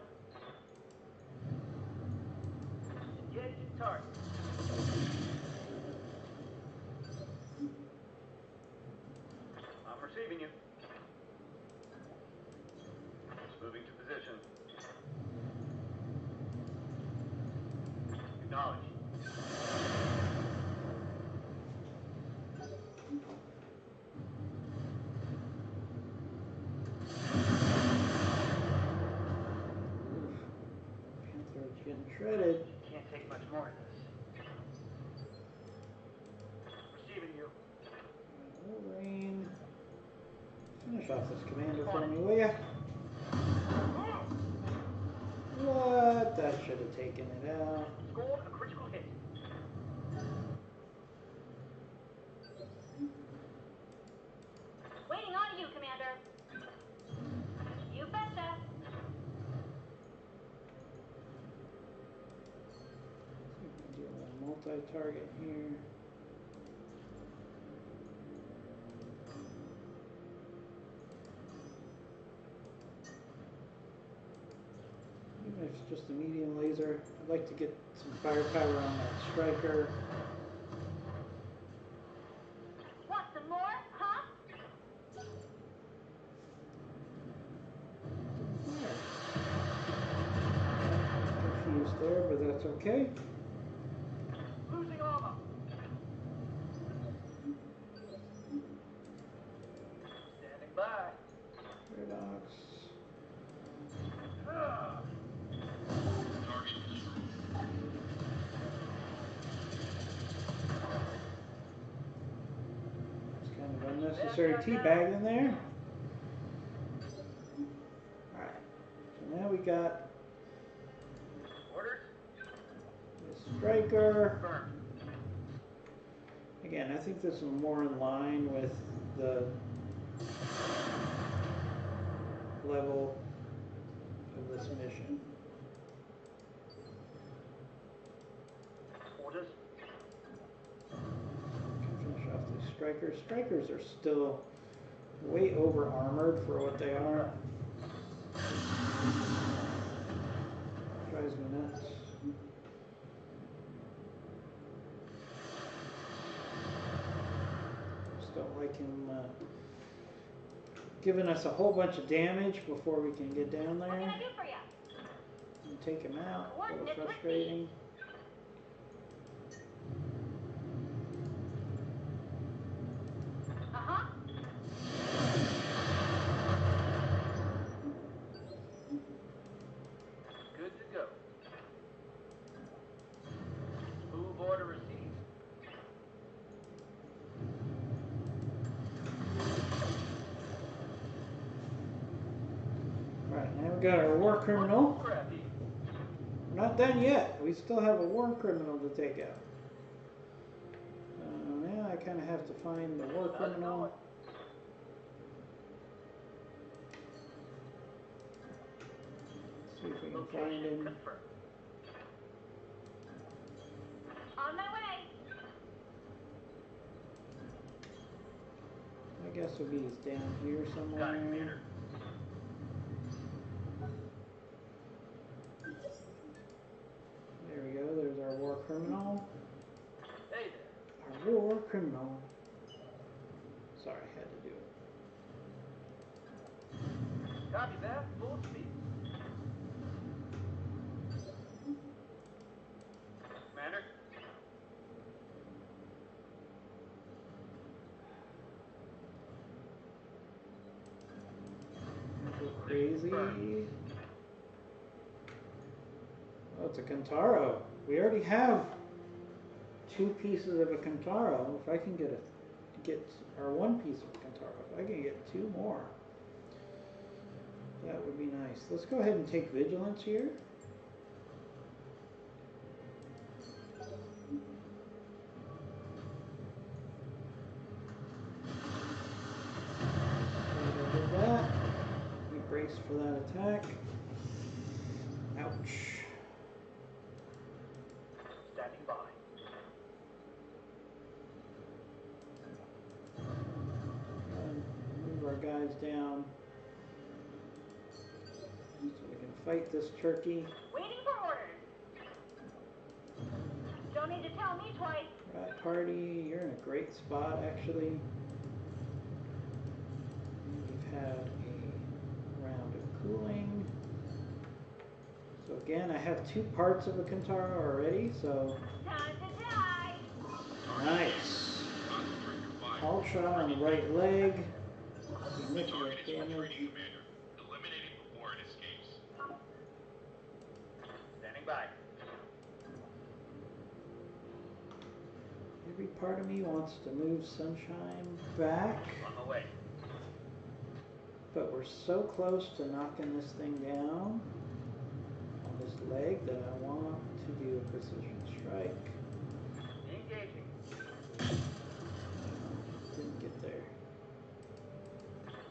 Engaging target. I'm receiving you. Moving to position. Acknowledge. Panther's getting shredded. Can't take much more of this. Receiving you. Wolverine. Finish off this commander for me, will ya? What? That should have taken it out. Scored a critical hit. Waiting on you, Commander. You betcha. Do a multi-target here. Even if it's just a medium laser, I'd like to get some firepower on that striker. Want some more, huh? Confused there, but that's okay. Losing armor. Standing by. Paradox. Target destroyed. It's kind of unnecessary teabag in there. Alright, so now we got Orders. the striker. Confirmed. Again, I think this is more in line with the level of this mission. Orders. Can finish off these strikers. Strikers are still way over armored for what they are. Drives me nuts. Just don't like him giving us a whole bunch of damage before we can get down What can there I do for you? and take him out. A little Coordinates with me. frustrating. Uh-huh. Good to go. Move order received. Right, now we got our war criminal. Crafty. We're not done yet. We still have a war criminal to take out. Now I kind of have to find the war criminal. See if we can find Location him. confirmed. On my way. I guess maybe he's down here somewhere. Got it, Commander. There we go. There's our war criminal. Hey there. Our war criminal. Sorry, I had to do it. Copy that. Full speed. Commander. Go crazy. Oh, it's a Kantaro. We already have 2 pieces of a Kantaro. If I can get our 1 piece of Kantaro, if I can get 2 more, that would be nice. Let's go ahead and take Vigilance here. brace for that attack. Ouch. Standing by. And move our guys down so we can fight this turkey. Waiting for orders. Don't need to tell me twice. Rat party, you're in a great spot actually. We've had a round of cooling. So again, I have 2 parts of a Kantara already, so Time to die. nice. Concentrate your fire. All shot on the right leg. The Significant target is your damage. training commander. Eliminate it before it escapes. Standing by. Every part of me wants to move Sunshine back, On the way. but we're so close to knocking this thing down on this leg that I want to do a precision strike. Engaging. Didn't get there.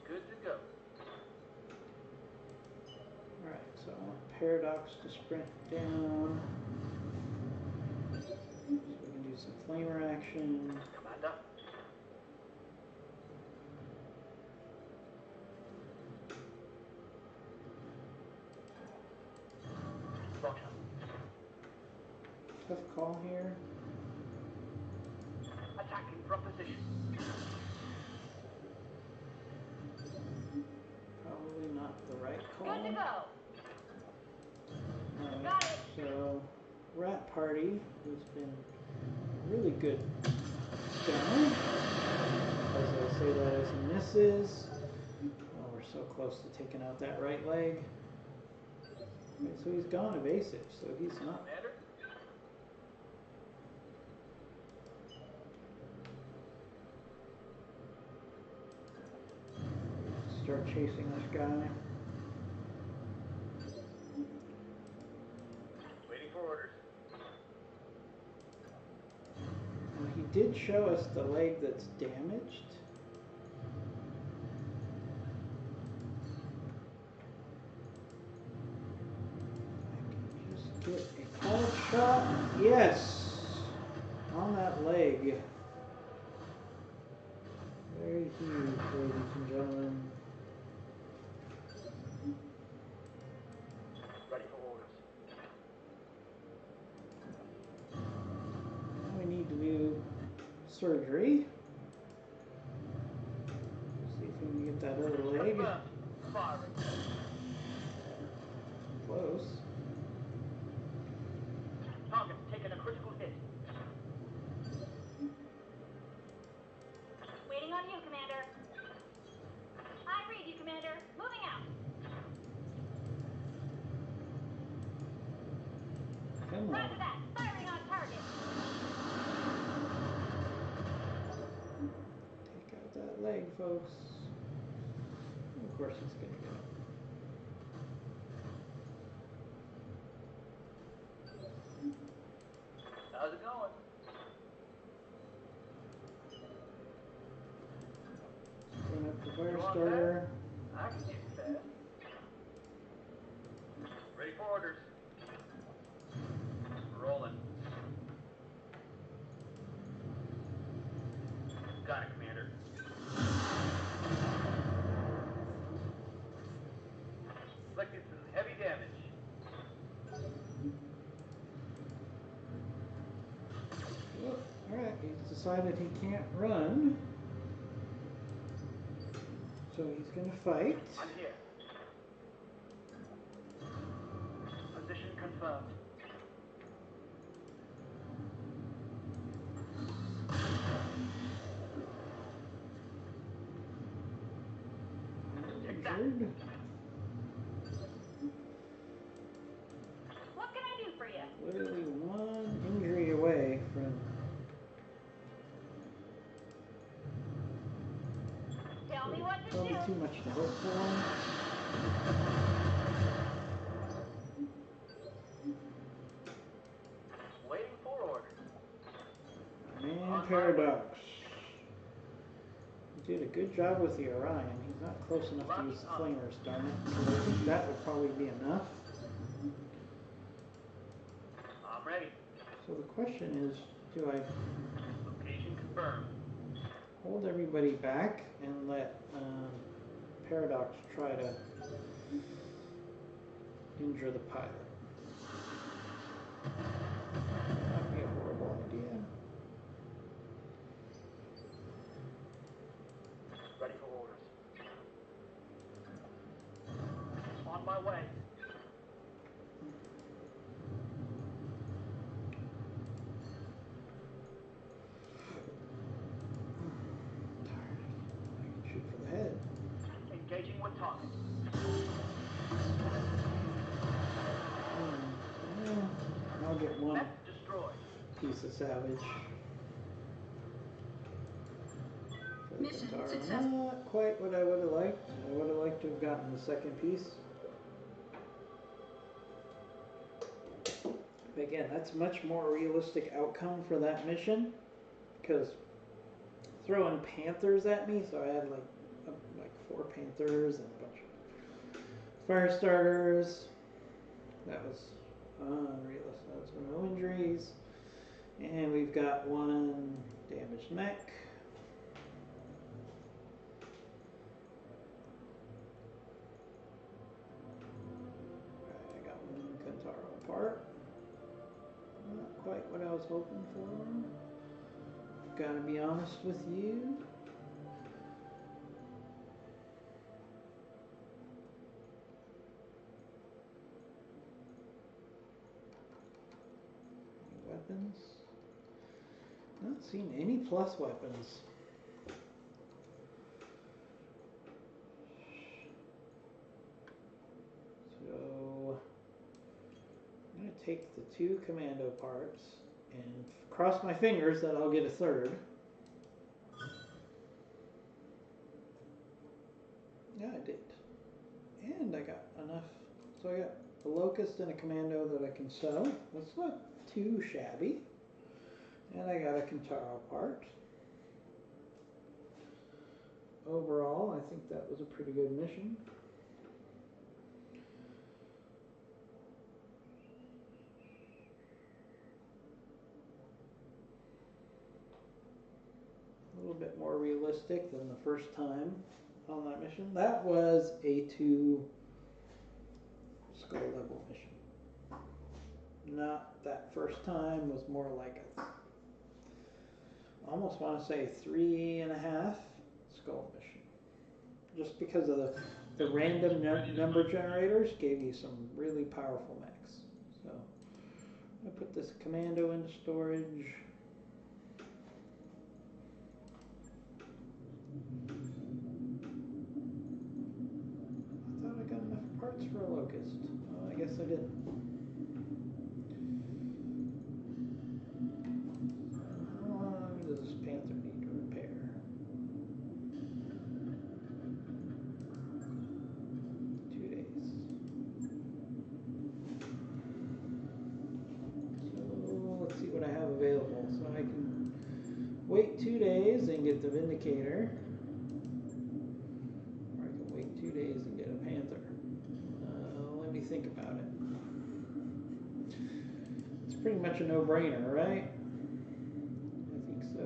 Good to go. Alright, so I want Paradox to sprint down. So we can do some flamer action. Commander. Roger. Tough call here. Attacking from position. Probably not the right call. Good to go. Alright, Got it. so Rat Party has been really good gunner. As I say that as he misses. Oh, we're so close to taking out that right leg. Right, so he's gone evasive, so he's not. Commander. Start chasing this guy. Waiting for orders. Now, he did show us the leg that's damaged. I can just get a cold shot. Yes! On that leg. Very huge, ladies and gentlemen. Ready for orders. Now we need to do surgery. See if we can get that other leg. Confirmed. Firing. Close. Target taking a critical hit. Waiting on you, Commander. I read you, Commander. Moving out. Come on. Roger that. Firing on target. Take out that leg, folks. Of course he's gonna get it. How's it going? Bring up the fire You want starter. I can get fast. Ready for orders. Rolling. Got it, Commander. Inflicted some heavy damage. Oh, alright, he's decided he can't run. So he's gonna fight. I'm here. Position confirmed. Take that. Injured. What can I do for you? Literally one injury away from. Tell me what to Probably do. too much to hope for. Waiting for orders. Man, On my Paradox. did a good job with the Orion. He's not close enough to use the flamers, darn it. So I think that would probably be enough. I'm ready. So the question is, do I Location confirmed. hold everybody back and let Paradox try to injure the pilot? That'd be a horrible idea. Ready for orders. On my way. I can shoot for the head. Engaging with target. Yeah, I'll get one Mech destroyed. piece of salvage. For the Mission Kintaro. successful. Not quite what I would have liked. I would have liked to have gotten the second piece. But again, that's much more realistic outcome for that mission. Because throwing panthers at me, so I had like 4 panthers and a bunch of fire starters. That was unrealistic. That's no injuries. And we've got 1 damaged mech. I got 1 Kintaro part. Not quite what I was hoping for. Gotta be honest with you. Weapons. Not seeing any plus weapons. So I'm gonna take the 2 commando parts and cross my fingers that I'll get a third. Yeah, I did. And I got enough. So I got a locust and a commando that I can sell. That's not too shabby. And I got a Kintaro part. Overall, I think that was a pretty good mission. A little bit more realistic than the first time on that mission. That was a 2 skull level mission. Not that first time was more like a, almost want to say 3.5 skull mission. Just because of the random number generators gave you some really powerful mechs. So I put this commando into storage. I thought I got enough parts for a locust. Oh, I guess I didn't. How long does this panther need to repair? 2 days. So let's see what I have available. So I can wait 2 days and get the Vindicator. Or I can wait 2 days and get a Panther. Let me think about it. It's pretty much a no-brainer, right? I think so.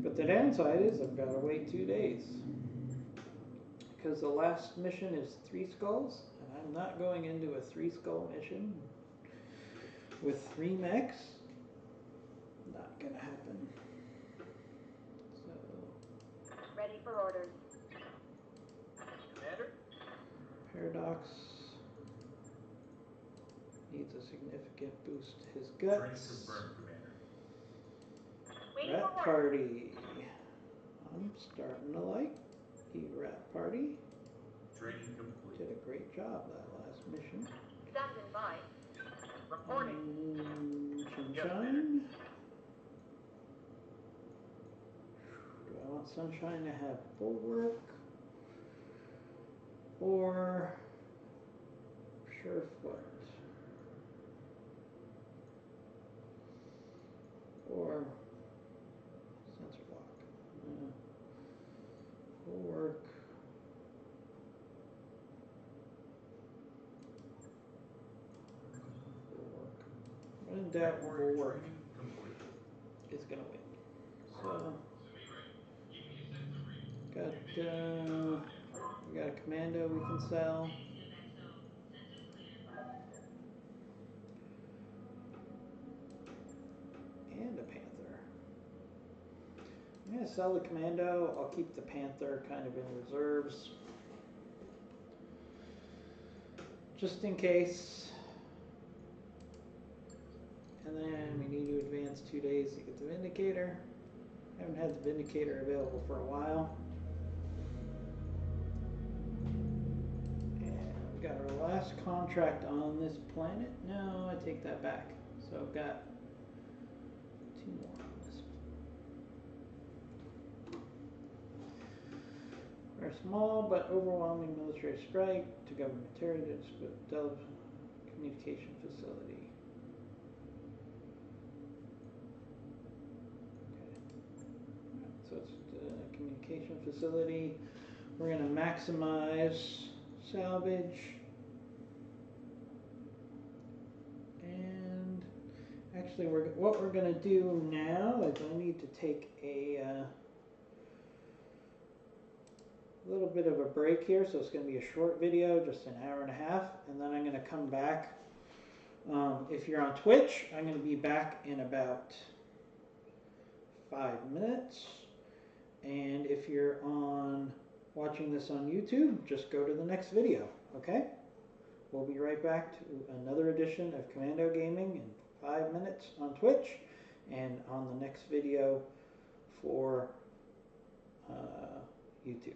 But the downside is I've got to wait 2 days. Because the last mission is 3 skulls, and I'm not going into a 3 skull mission with 3 mechs. Not gonna happen. So Ready for orders. Commander? Paradox needs a significant boost to his Training guts. confirmed, Commander. Waiting for Rat orders. Party. I'm starting to like you, Rat Party. Training complete. Did a great job that last mission. Standing by. Reporting. Sunshine. Do I want Sunshine to have bulwark or Surefoot? Or doubt will work. Training complete. Is gonna win. So we got a commando we can sell. And a panther. I'm gonna sell the commando. I'll keep the panther kind of in reserves, just in case. And then we need to advance 2 days to get the Vindicator. Haven't had the Vindicator available for a while. And we've got our last contract on this planet. No, I take that back. So I've got 2 more on this. For a small but overwhelming military strike to government territory to telecommunication facility. So it's the communication facility. We're going to maximize salvage. And actually, what we're going to do now is I need to take a little bit of a break here. So it's going to be a short video, just an hour and a half. And then I'm going to come back. If you're on Twitch, I'm going to be back in about 5 minutes. And if you're watching this on YouTube, just go to the next video, okay? We'll be right back to another edition of Commando Gaming in 5 minutes on Twitch and on the next video for YouTube.